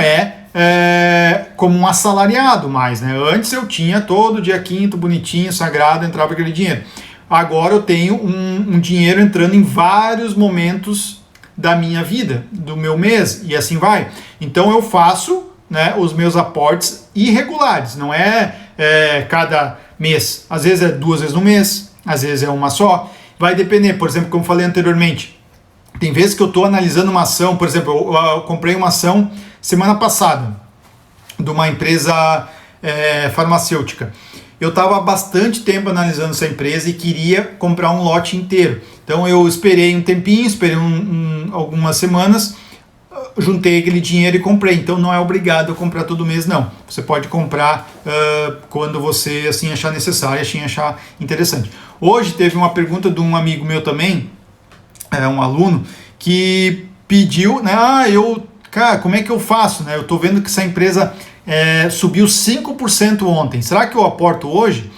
Speaker 1: como um assalariado mais, né? Antes eu tinha todo dia quinto, bonitinho, sagrado, entrava aquele dinheiro. Agora eu tenho um dinheiro entrando em vários momentos da minha vida, do meu mês, e assim vai. Então eu faço, né, os meus aportes irregulares, não cada mês. Às vezes é 2 vezes no mês, às vezes é uma só. Vai depender, por exemplo, como falei anteriormente, tem vezes que eu estou analisando uma ação, por exemplo, eu comprei uma ação semana passada, de uma empresa farmacêutica. Eu estava há bastante tempo analisando essa empresa e queria comprar um lote inteiro. Então eu esperei um tempinho, esperei algumas semanas, juntei aquele dinheiro e comprei. Então não é obrigado a comprar todo mês, não. Você pode comprar quando você assim achar necessário, assim achar interessante. Hoje teve uma pergunta de um amigo meu também, um aluno, que pediu, né? Cara, como é que eu faço? Né? Eu estou vendo que essa empresa subiu 5% ontem. Será que eu aporto hoje?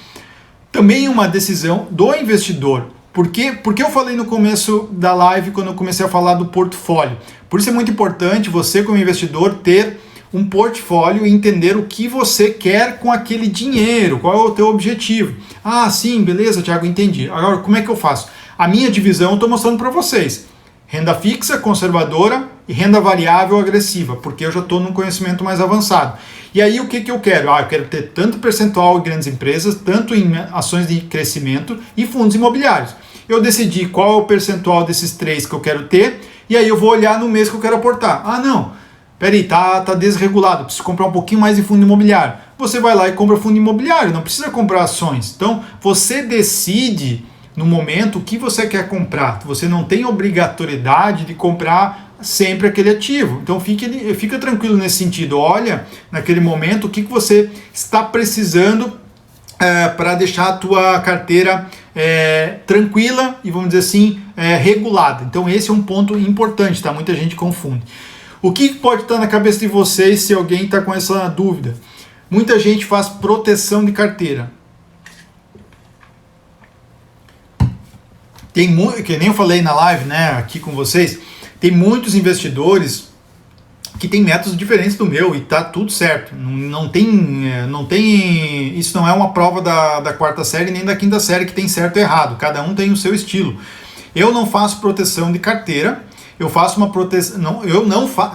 Speaker 1: Também uma decisão do investidor. Porque eu falei no começo da live, quando eu comecei a falar do portfólio. Por isso é muito importante você, como investidor, ter um portfólio e entender o que você quer com aquele dinheiro, qual é o teu objetivo. Ah, sim, beleza, Thiago, entendi. Agora, como é que eu faço? A minha divisão eu estou mostrando para vocês. Renda fixa, conservadora e renda variável agressiva, porque eu já estou num conhecimento mais avançado. E aí o que eu quero? Eu quero ter tanto percentual em grandes empresas, tanto em ações de crescimento e fundos imobiliários. Eu decidi qual é o percentual desses 3 que eu quero ter, e aí eu vou olhar no mês que eu quero aportar. Ah, não, peraí, tá desregulado, preciso comprar um pouquinho mais de fundo imobiliário. Você vai lá e compra fundo imobiliário, não precisa comprar ações. Então, você decide no momento o que você quer comprar. Você não tem obrigatoriedade de comprar sempre aquele ativo. Então fica tranquilo nesse sentido. Olha naquele momento o que você está precisando para deixar a tua carteira tranquila e, vamos dizer assim, regulada. Então esse é um ponto importante, tá? Muita gente confunde. O que pode estar na cabeça de vocês se alguém está com essa dúvida? Muita gente faz proteção de carteira. Que nem eu falei na live, né, aqui com vocês, tem muitos investidores que têm métodos diferentes do meu e tá tudo certo. Não tem, isso não é uma prova da 4ª série nem da 5ª série que tem certo e errado. Cada um tem o seu estilo. Eu não faço proteção de carteira. Eu faço uma proteção.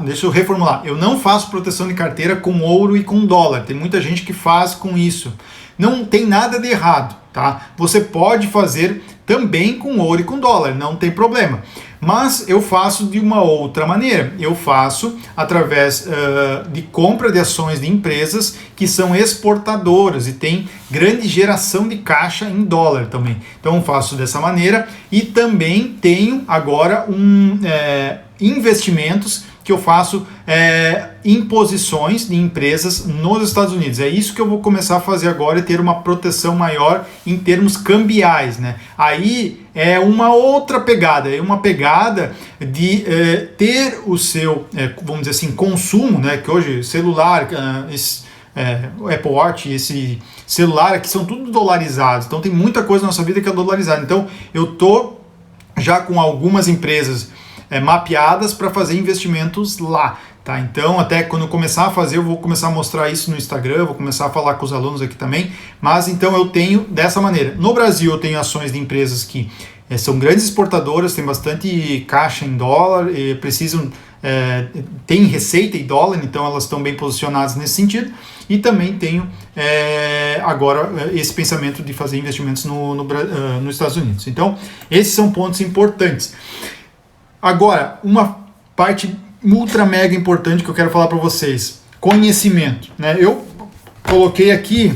Speaker 1: Deixa eu reformular. Eu não faço proteção de carteira com ouro e com dólar. Tem muita gente que faz com isso. Não tem nada de errado, tá? Você pode fazer também com ouro e com dólar, não tem problema. Mas eu faço de uma outra maneira. Eu faço através de compra de ações de empresas que são exportadoras e tem grande geração de caixa em dólar também. Então eu faço dessa maneira e também tenho agora investimentos que eu faço em posições de empresas nos Estados Unidos. É isso que eu vou começar a fazer agora e ter uma proteção maior em termos cambiais, né? Aí é uma outra pegada, é uma pegada de ter o seu, vamos dizer assim, consumo, né? Que hoje celular, o Apple Watch, esse celular aqui são tudo dolarizados, então tem muita coisa na nossa vida que é dolarizada. Então eu tô já com algumas empresas mapeadas para fazer investimentos lá, tá? Então até quando eu começar a fazer, eu vou começar a mostrar isso no Instagram, vou começar a falar com os alunos aqui também, mas então eu tenho dessa maneira. No Brasil eu tenho ações de empresas que são grandes exportadoras, tem bastante caixa em dólar, precisam tem receita em dólar, então elas estão bem posicionadas nesse sentido, e também tenho agora esse pensamento de fazer investimentos nos Estados Unidos. Então esses são pontos importantes. Agora, uma parte ultra mega importante que eu quero falar para vocês, conhecimento, né? Eu coloquei aqui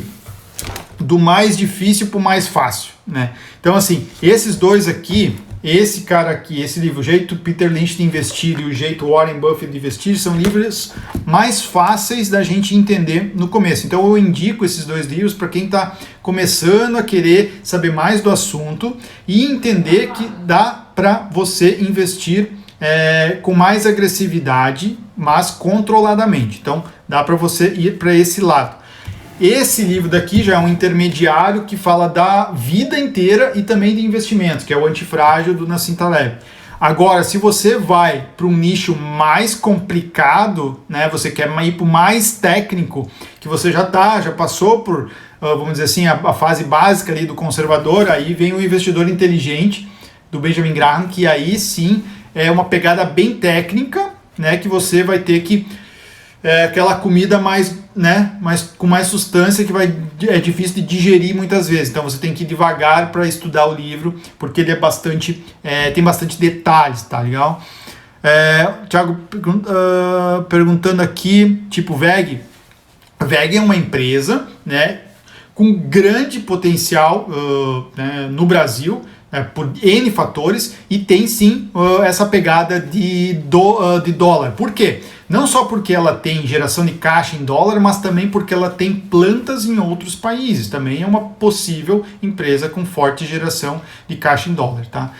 Speaker 1: do mais difícil para o mais fácil, né? Então assim, esses dois aqui, esse cara aqui, esse livro, O Jeito Peter Lynch de Investir e O Jeito Warren Buffett de Investir, são livros mais fáceis da gente entender no começo. Então eu indico esses dois livros para quem está começando a querer saber mais do assunto e entender que dá para você investir com mais agressividade, mas controladamente. Então dá para você ir para esse lado. Esse livro daqui já é um intermediário que fala da vida inteira e também de investimentos, que é o Antifrágil do Nassim Taleb. Agora, se você vai para um nicho mais complicado, né, você quer ir para o mais técnico, que você já passou por, vamos dizer assim, a fase básica ali do conservador, aí vem o Investidor Inteligente, do Benjamin Graham, que aí sim é uma pegada bem técnica, né, que você vai ter que aquela comida mais, né, com mais substância que é difícil de digerir muitas vezes. Então você tem que ir devagar para estudar o livro, porque ele tem bastante detalhes, tá legal? Thiago perguntando aqui, tipo VEG. VEG é uma empresa, né, com grande potencial no Brasil, por N fatores, e tem sim essa pegada de dólar. Por quê? Não só porque ela tem geração de caixa em dólar, mas também porque ela tem plantas em outros países. Também é uma possível empresa com forte geração de caixa em dólar, tá?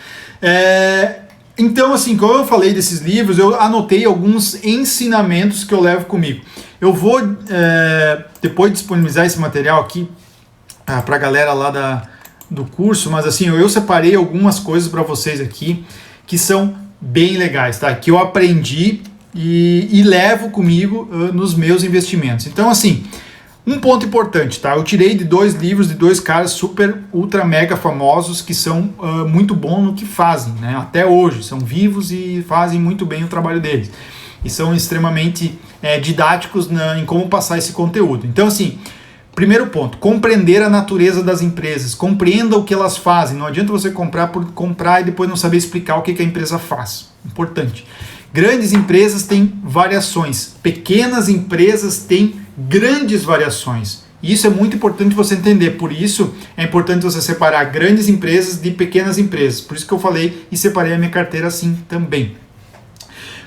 Speaker 1: Então, assim, como eu falei desses livros, eu anotei alguns ensinamentos que eu levo comigo. Eu vou depois disponibilizar esse material aqui para a galera lá do curso, mas assim, eu separei algumas coisas para vocês aqui que são bem legais, tá? Que eu aprendi e levo comigo nos meus investimentos. Então, assim, um ponto importante, tá? Eu tirei de 2 livros de 2 caras super, ultra, mega famosos que são muito bons no que fazem, né? Até hoje, são vivos e fazem muito bem o trabalho deles. E são extremamente didáticos em como passar esse conteúdo. Então, assim, primeiro ponto, compreender a natureza das empresas, compreenda o que elas fazem. Não adianta você comprar por comprar e depois não saber explicar o que a empresa faz. Importante. Grandes empresas têm variações, pequenas empresas têm grandes variações. Isso é muito importante você entender, por isso é importante você separar grandes empresas de pequenas empresas. Por isso que eu falei e separei a minha carteira assim também.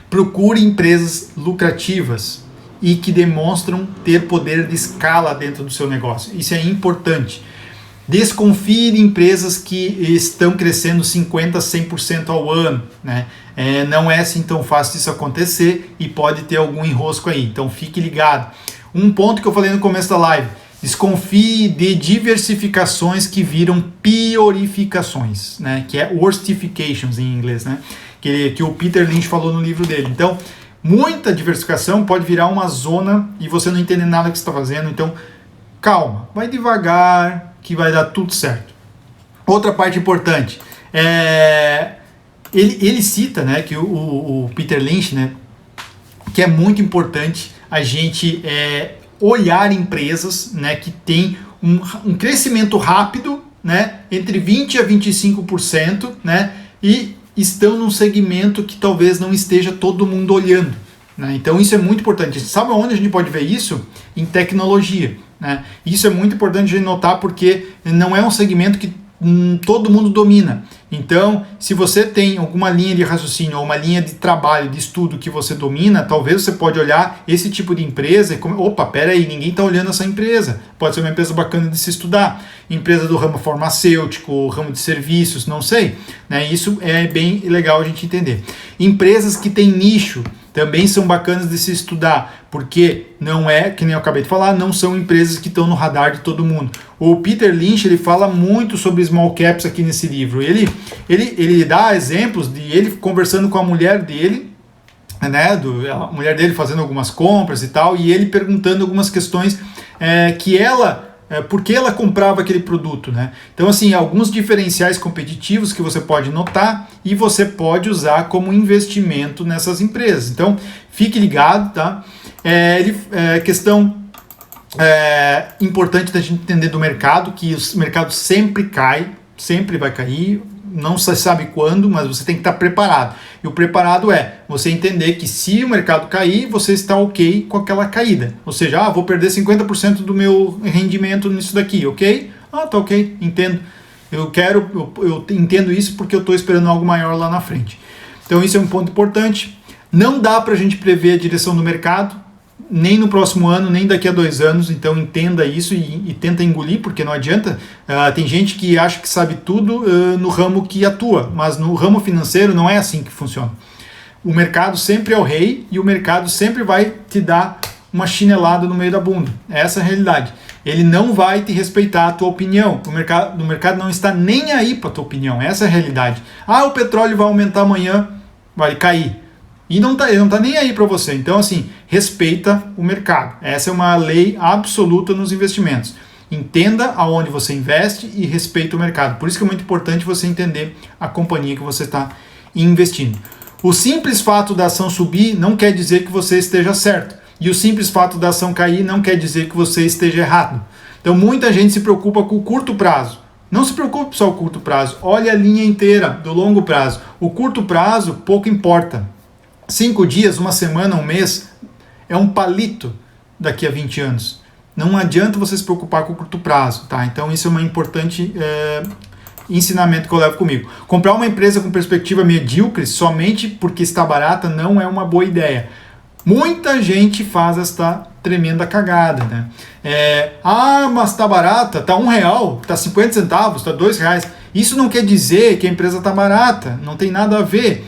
Speaker 1: Procure empresas lucrativas e que demonstram ter poder de escala dentro do seu negócio. Isso é importante. Desconfie de empresas que estão crescendo 50%, 100% ao ano, né? Não é assim tão fácil disso acontecer e pode ter algum enrosco aí, então fique ligado. Um ponto que eu falei no começo da live, desconfie de diversificações que viram piorificações, né? Que é worstifications em inglês, né? Que o Peter Lynch falou no livro dele. Então, muita diversificação pode virar uma zona e você não entender nada que você está fazendo, então calma, vai devagar que vai dar tudo certo. Outra parte importante, ele cita, né, que o Peter Lynch, né, que é muito importante a gente olhar empresas, né, que tem um crescimento rápido, né, entre 20% a 25%, né, e estão num segmento que talvez não esteja todo mundo olhando, né? Então isso é muito importante. Sabe onde a gente pode ver isso? Em tecnologia, né? Isso é muito importante a gente notar, porque não é um segmento que todo mundo domina. Então, se você tem alguma linha de raciocínio ou uma linha de trabalho, de estudo que você domina, talvez você pode olhar esse tipo de empresa e opa, pera aí, ninguém está olhando essa empresa. Pode ser uma empresa bacana de se estudar. Empresa do ramo farmacêutico, ramo de serviços, não sei, né? Isso é bem legal a gente entender. Empresas que têm nicho também são bacanas de se estudar, porque não é, que nem eu acabei de falar, não são empresas que estão no radar de todo mundo. O Peter Lynch, ele fala muito sobre small caps aqui nesse livro. Ele dá exemplos de ele conversando com a mulher dele, né, a mulher dele fazendo algumas compras e tal, e ele perguntando algumas questões que ela... por que ela comprava aquele produto, né? Então, assim, alguns diferenciais competitivos que você pode notar e você pode usar como investimento nessas empresas. Então, fique ligado, tá? Questão importante da gente entender do mercado, que o mercado sempre cai, sempre vai cair, não se sabe quando, mas você tem que estar preparado. E o preparado é você entender que se o mercado cair, você está ok com aquela caída. Ou seja, vou perder 50% do meu rendimento nisso daqui, ok? Tá ok, entendo. Eu entendo isso porque eu estou esperando algo maior lá na frente. Então isso é um ponto importante. Não dá para a gente prever a direção do mercado, nem no próximo ano, nem daqui a 2 anos, então entenda isso e tenta engolir, porque não adianta. Tem gente que acha que sabe tudo no ramo que atua, mas no ramo financeiro não é assim que funciona. O mercado sempre é o rei e o mercado sempre vai te dar uma chinelada no meio da bunda. Essa é a realidade. Ele não vai te respeitar a tua opinião. O mercado não está nem aí para a tua opinião. Essa é a realidade. O petróleo vai aumentar amanhã, vai cair. E ele não está nem aí para você. Então, assim, respeita o mercado. Essa é uma lei absoluta nos investimentos. Entenda aonde você investe e respeita o mercado. Por isso que é muito importante você entender a companhia que você está investindo. O simples fato da ação subir não quer dizer que você esteja certo. E o simples fato da ação cair não quer dizer que você esteja errado. Então, muita gente se preocupa com o curto prazo. Não se preocupe só com o curto prazo. Olhe a linha inteira do longo prazo. O curto prazo pouco importa. 5 dias, uma semana, um mês, é um palito daqui a 20 anos. Não adianta você se preocupar com o curto prazo, tá? Então isso é um importante ensinamento que eu levo comigo. Comprar uma empresa com perspectiva medíocre somente porque está barata não é uma boa ideia. Muita gente faz esta tremenda cagada, né? Mas está barata, está R$1, está 50 centavos, está R$2. Isso não quer dizer que a empresa está barata, não tem nada a ver.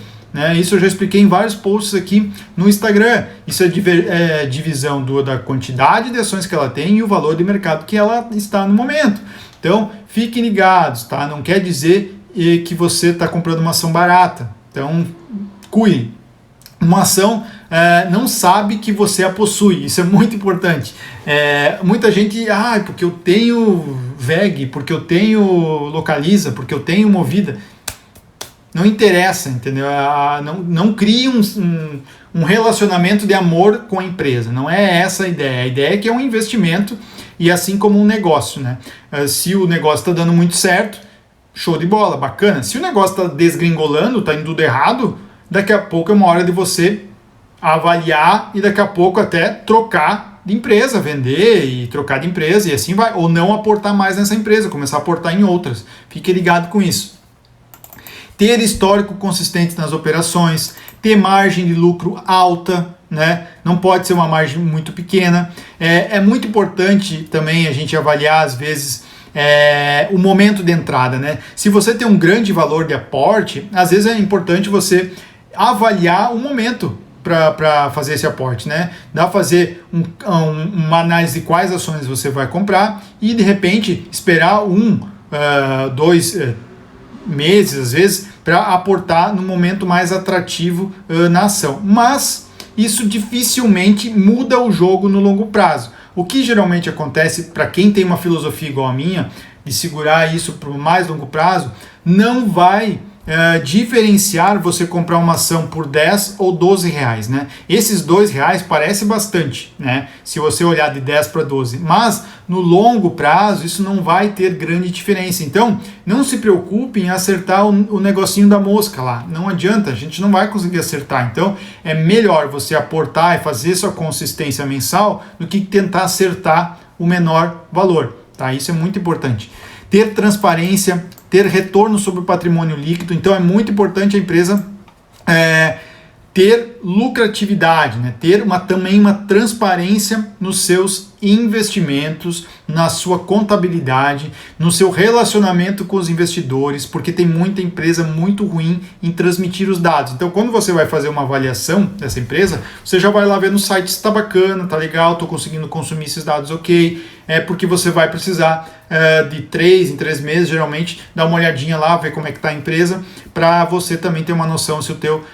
Speaker 1: Isso eu já expliquei em vários posts aqui no Instagram. Isso é divisão da quantidade de ações que ela tem e o valor de mercado que ela está no momento. Então, fiquem ligados, tá? Não quer dizer que você está comprando uma ação barata. Então, cuide. Uma ação não sabe que você a possui. Isso é muito importante. Muita gente, porque eu tenho VEG, porque eu tenho Localiza, porque eu tenho Movida. Não interessa, entendeu? Não crie um relacionamento de amor com a empresa. Não é essa a ideia. A ideia é que é um investimento e assim como um negócio, né? Se o negócio está dando muito certo, show de bola, bacana. Se o negócio está desgringolando, está indo tudo errado, daqui a pouco é uma hora de você avaliar e daqui a pouco até trocar de empresa, vender e trocar de empresa e assim vai. Ou não aportar mais nessa empresa, começar a aportar em outras. Fique ligado com isso. Ter histórico consistente nas operações, ter margem de lucro alta, né? Não pode ser uma margem muito pequena. É muito importante também a gente avaliar, às vezes, o momento de entrada, né? Se você tem um grande valor de aporte, às vezes é importante você avaliar o momento para fazer esse aporte, né? Dá para fazer uma análise de quais ações você vai comprar e, de repente, esperar 2 meses, às vezes, para aportar no momento mais atrativo na ação. Mas isso dificilmente muda o jogo no longo prazo. O que geralmente acontece para quem tem uma filosofia igual a minha, de segurar isso para o mais longo prazo, não vai diferenciar você comprar uma ação por 10 ou 12 reais, né? Esses 2 reais parece bastante, né? Se você olhar de 10 para 12, mas no longo prazo isso não vai ter grande diferença. Então, não se preocupe em acertar o negocinho da mosca lá. Não adianta, a gente não vai conseguir acertar. Então, é melhor você aportar e fazer sua consistência mensal do que tentar acertar o menor valor, tá? Isso é muito importante. Ter transparência, ter retorno sobre o patrimônio líquido. Então é muito importante a empresa ter lucratividade, né? Ter também uma transparência nos seus investimentos, na sua contabilidade, no seu relacionamento com os investidores, porque tem muita empresa muito ruim em transmitir os dados. Então, quando você vai fazer uma avaliação dessa empresa, você já vai lá ver no site se está bacana, tá legal, estou conseguindo consumir esses dados, ok. Porque você vai precisar de 3 em 3 meses, geralmente, dar uma olhadinha lá, ver como é que está a empresa, para você também ter uma noção se o teu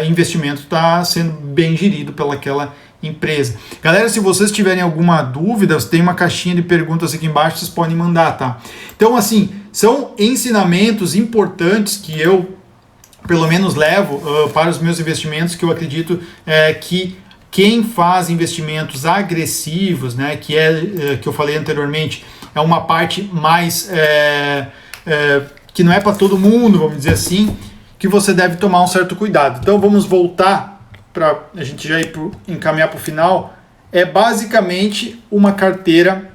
Speaker 1: investimento está sendo bem gerido pelaquela empresa. Galera, se vocês tiverem alguma dúvida, tem uma caixinha de perguntas aqui embaixo, vocês podem mandar, tá? Então, assim, são ensinamentos importantes que eu, pelo menos, levo para os meus investimentos, que eu acredito que quem faz investimentos agressivos, né, que eu falei anteriormente, é uma parte mais que não é para todo mundo, vamos dizer assim, que você deve tomar um certo cuidado. Então vamos voltar para a gente já encaminhar para o final. É basicamente uma carteira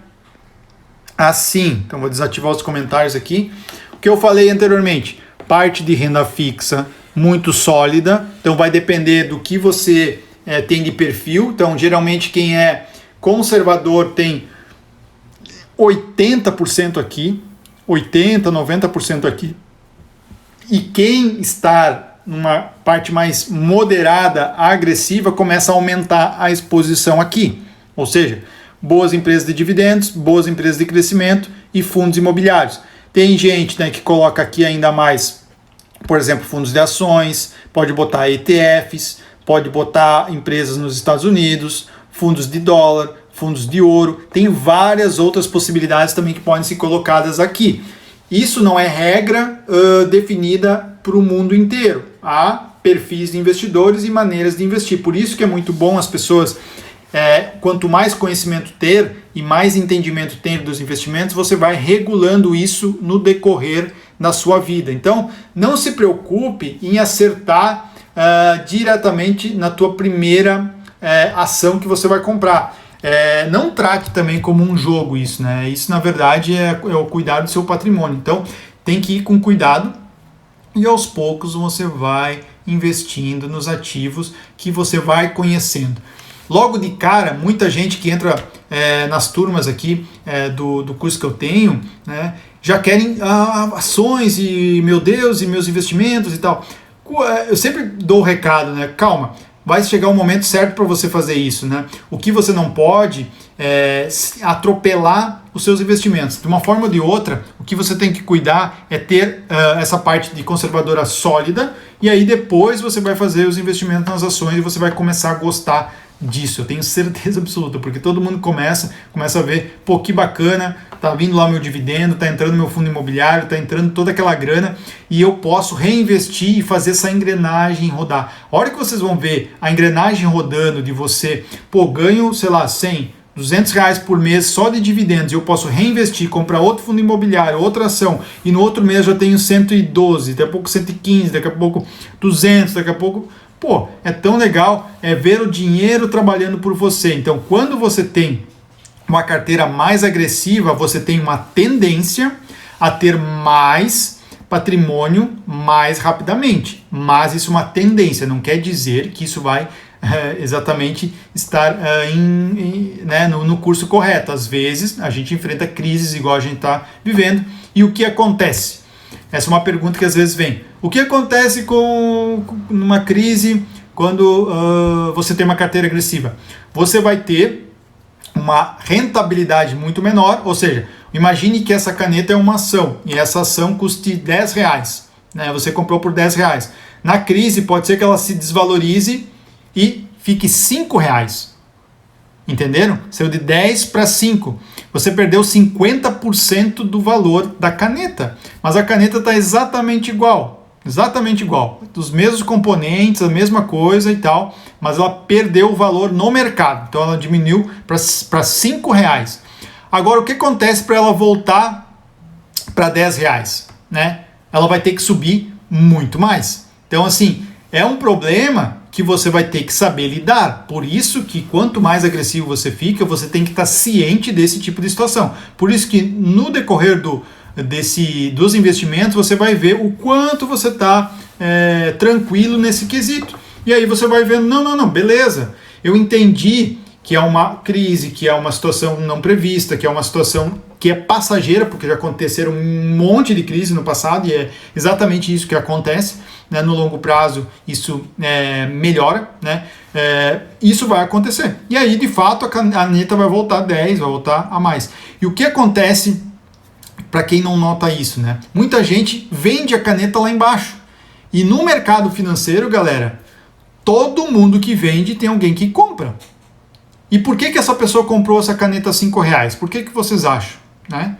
Speaker 1: assim. Então vou desativar os comentários aqui. O que eu falei anteriormente, parte de renda fixa muito sólida, então vai depender do que você tem de perfil. Então geralmente quem é conservador tem 80% aqui, 80%, 90% aqui. E quem está numa parte mais moderada, agressiva, começa a aumentar a exposição aqui. Ou seja, boas empresas de dividendos, boas empresas de crescimento e fundos imobiliários. Tem gente, né, que coloca aqui ainda mais, por exemplo, fundos de ações, pode botar ETFs, pode botar empresas nos Estados Unidos, fundos de dólar, fundos de ouro. Tem várias outras possibilidades também que podem ser colocadas aqui. Isso não é regra definida para o mundo inteiro. Há perfis de investidores e maneiras de investir. Por isso que é muito bom as pessoas, quanto mais conhecimento ter e mais entendimento ter dos investimentos, você vai regulando isso no decorrer da sua vida. Então, não se preocupe em acertar diretamente na tua primeira ação que você vai comprar. Não trate também como um jogo isso, né? Isso, na verdade, é o cuidar do seu patrimônio. Então, tem que ir com cuidado e aos poucos você vai investindo nos ativos que você vai conhecendo. Logo de cara, muita gente que entra nas turmas aqui do curso que eu tenho, né, já querem ações e, meu Deus, e meus investimentos e tal. Eu sempre dou o recado, né? Calma. Vai chegar o momento certo para você fazer isso, né? O que você não pode é atropelar os seus investimentos. De uma forma ou de outra, o que você tem que cuidar é ter essa parte de conservadora sólida, e aí depois você vai fazer os investimentos nas ações e você vai começar a gostar disso. Eu tenho certeza absoluta, porque todo mundo começa a ver, pô, que bacana, tá vindo lá meu dividendo, tá entrando meu fundo imobiliário, tá entrando toda aquela grana e eu posso reinvestir e fazer essa engrenagem rodar. A hora que vocês vão ver a engrenagem rodando de você, pô, ganho, sei lá, 100, 200 reais por mês só de dividendos e eu posso reinvestir, comprar outro fundo imobiliário, outra ação e no outro mês eu tenho 112, daqui a pouco 115, daqui a pouco 200, daqui a pouco... Pô, é tão legal ver o dinheiro trabalhando por você. Então, quando você tem uma carteira mais agressiva, você tem uma tendência a ter mais patrimônio mais rapidamente. Mas isso é uma tendência, não quer dizer que isso vai exatamente estar no curso correto. Às vezes, a gente enfrenta crises igual a gente está vivendo. E o que acontece? Essa é uma pergunta que às vezes vem. O que acontece com uma crise quando você tem uma carteira agressiva? Você vai ter uma rentabilidade muito menor, ou seja, imagine que essa caneta é uma ação e essa ação custe 10 reais. Né? Você comprou por 10 reais. Na crise pode ser que ela se desvalorize e fique 5 reais. Entenderam? Saiu de 10 para 5. Você perdeu 50% do valor da caneta. Mas a caneta está exatamente igual. exatamente igual, dos mesmos componentes, a mesma coisa e tal, mas ela perdeu o valor no mercado, então ela diminuiu para R$5. Agora, o que acontece para ela voltar para R$10, né? Ela vai ter que subir muito mais. Então, assim, é um problema que você vai ter que saber lidar. Por isso que quanto mais agressivo você fica, você tem que estar ciente desse tipo de situação. Por isso que no decorrer dos investimentos, você vai ver o quanto você está tranquilo nesse quesito. E aí você vai vendo, não, beleza, eu entendi que é uma crise, que é uma situação não prevista, que é uma situação que é passageira, porque já aconteceram um monte de crise no passado e é exatamente isso que acontece, né? No longo prazo isso melhora, né? Isso vai acontecer. E aí, de fato, a caneta vai voltar a 10, vai voltar a mais. E o que acontece para quem não nota isso, né? Muita gente vende a caneta lá embaixo. E no mercado financeiro, galera, todo mundo que vende tem alguém que compra. E por que essa pessoa comprou essa caneta a R$5? Por que vocês acham? Né?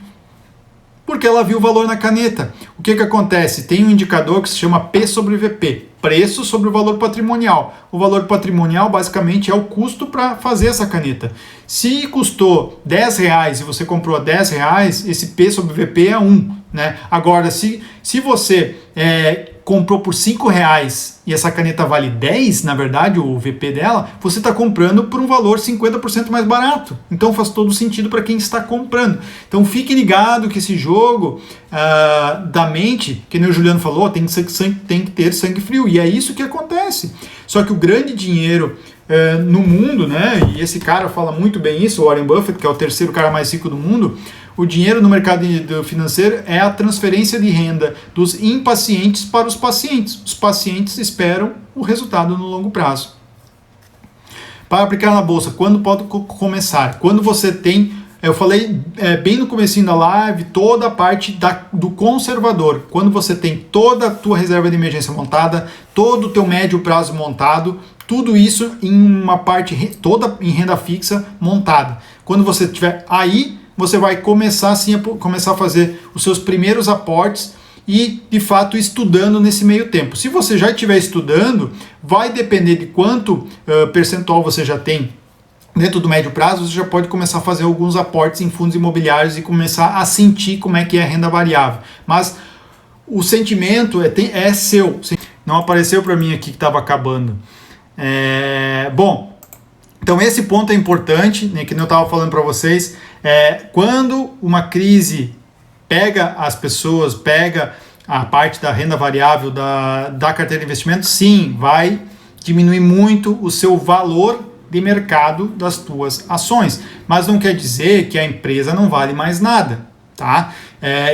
Speaker 1: Porque ela viu o valor na caneta. O que acontece? Tem um indicador que se chama P sobre VP, preço sobre o valor patrimonial. O valor patrimonial basicamente é o custo para fazer essa caneta. Se custou R$10 e você comprou a R$10, esse P sobre VP é 1. Né? Agora, se você comprou por R$5 e essa caneta vale 10, na verdade, o VP dela, você está comprando por um valor 50% mais barato. Então faz todo sentido para quem está comprando. Então fique ligado que esse jogo da mente, que nem o Juliano falou, tem que ter sangue frio. E é isso que acontece. Só que o grande dinheiro no mundo, né, e esse cara fala muito bem isso, o Warren Buffett, que é o terceiro cara mais rico do mundo, o dinheiro no mercado financeiro é a transferência de renda dos impacientes para os pacientes. Os pacientes esperam o resultado no longo prazo. Para aplicar na bolsa, quando pode começar? Quando você tem, eu falei bem no comecinho da live, toda a parte do conservador. Quando você tem toda a tua reserva de emergência montada, todo o teu médio prazo montado, tudo isso em uma parte toda em renda fixa montada. Quando você tiver aí, você vai começar a fazer os seus primeiros aportes e, de fato, estudando nesse meio tempo. Se você já estiver estudando, vai depender de quanto percentual você já tem dentro do médio prazo, você já pode começar a fazer alguns aportes em fundos imobiliários e começar a sentir como é que é a renda variável. Mas o sentimento é seu. Não apareceu para mim aqui que estava acabando. Bom, então esse ponto é importante, né, que eu estava falando para vocês. Quando uma crise pega as pessoas, pega a parte da renda variável da carteira de investimento, sim, vai diminuir muito o seu valor de mercado das tuas ações, mas não quer dizer que a empresa não vale mais nada, tá?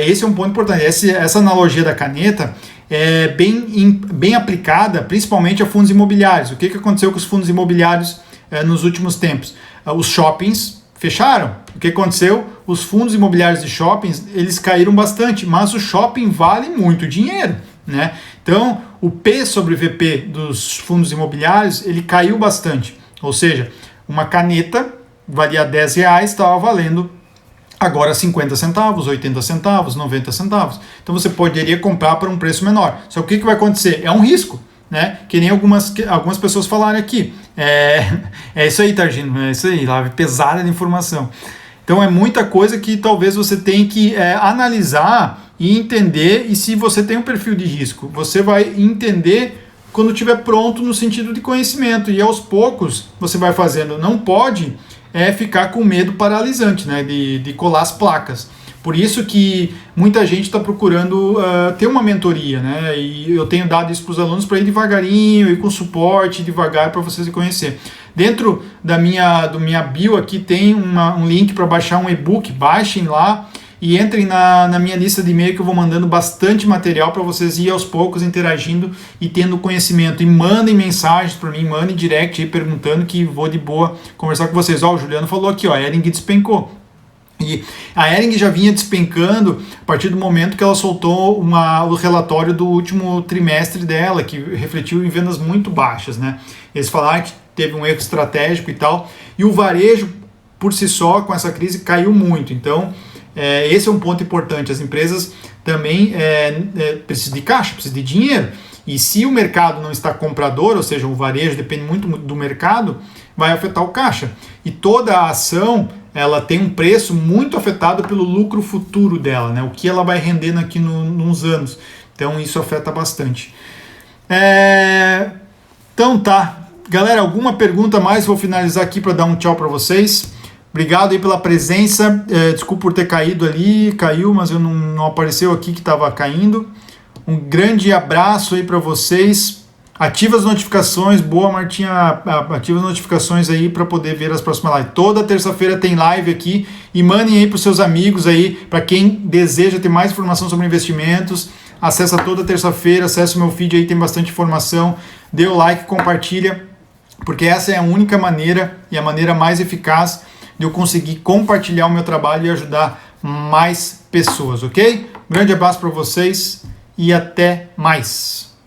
Speaker 1: Esse é um ponto importante. Essa analogia da caneta é bem aplicada, principalmente a fundos imobiliários. O que aconteceu com os fundos imobiliários nos últimos tempos? Os shoppings fecharam. O que aconteceu? Os fundos imobiliários de shoppings, eles caíram bastante, mas o shopping vale muito dinheiro, né? Então, o P sobre VP dos fundos imobiliários, ele caiu bastante. Ou seja, uma caneta valia R$10, estava valendo agora 50 centavos, 80 centavos, 90 centavos. Então você poderia comprar por um preço menor. Só que o que vai acontecer? É um risco, né? Que nem algumas pessoas falaram aqui. É isso aí, Targino, é isso aí, live pesada de informação. Então é muita coisa que talvez você tenha que analisar e entender, e se você tem um perfil de risco, você vai entender quando estiver pronto no sentido de conhecimento, e aos poucos você vai fazendo. Não pode ficar com medo paralisante, né, de colar as placas. Por isso que muita gente está procurando ter uma mentoria, né? E eu tenho dado isso para os alunos para ir devagarinho, ir com suporte, devagar, para vocês conhecer. Dentro do minha bio aqui tem um link para baixar um e-book. Baixem lá e entrem na minha lista de e-mail, que eu vou mandando bastante material para vocês ir aos poucos interagindo e tendo conhecimento. E mandem mensagens para mim, mandem direct aí perguntando, que vou de boa conversar com vocês. O Juliano falou aqui, a Ering despencou. E a Ering já vinha despencando a partir do momento que ela soltou o relatório do último trimestre dela, que refletiu em vendas muito baixas, né? Eles falaram que teve um erro estratégico e tal, e o varejo, por si só, com essa crise, caiu muito. Então, esse é um ponto importante. As empresas também precisam de caixa, precisam de dinheiro. E se o mercado não está comprador, ou seja, o varejo depende muito do mercado, vai afetar o caixa. E toda a ação, ela tem um preço muito afetado pelo lucro futuro dela, né? O que ela vai rendendo aqui nos anos. Então isso afeta bastante. Então tá. Galera, alguma pergunta mais? Vou finalizar aqui para dar um tchau para vocês. Obrigado aí pela presença. Desculpa por ter caído ali. Caiu, mas eu não apareceu aqui que estava caindo. Um grande abraço aí para vocês. Ativa as notificações. Boa, Martinha. Ativa as notificações aí para poder ver as próximas lives. Toda terça-feira tem live aqui. E mandem aí para os seus amigos aí. Para quem deseja ter mais informação sobre investimentos. Acessa toda terça-feira. Acessa o meu feed aí. Tem bastante informação. Dê o like, compartilha. Porque essa é a única maneira e a maneira mais eficaz de eu conseguir compartilhar o meu trabalho e ajudar mais pessoas, ok? Um grande abraço para vocês e até mais!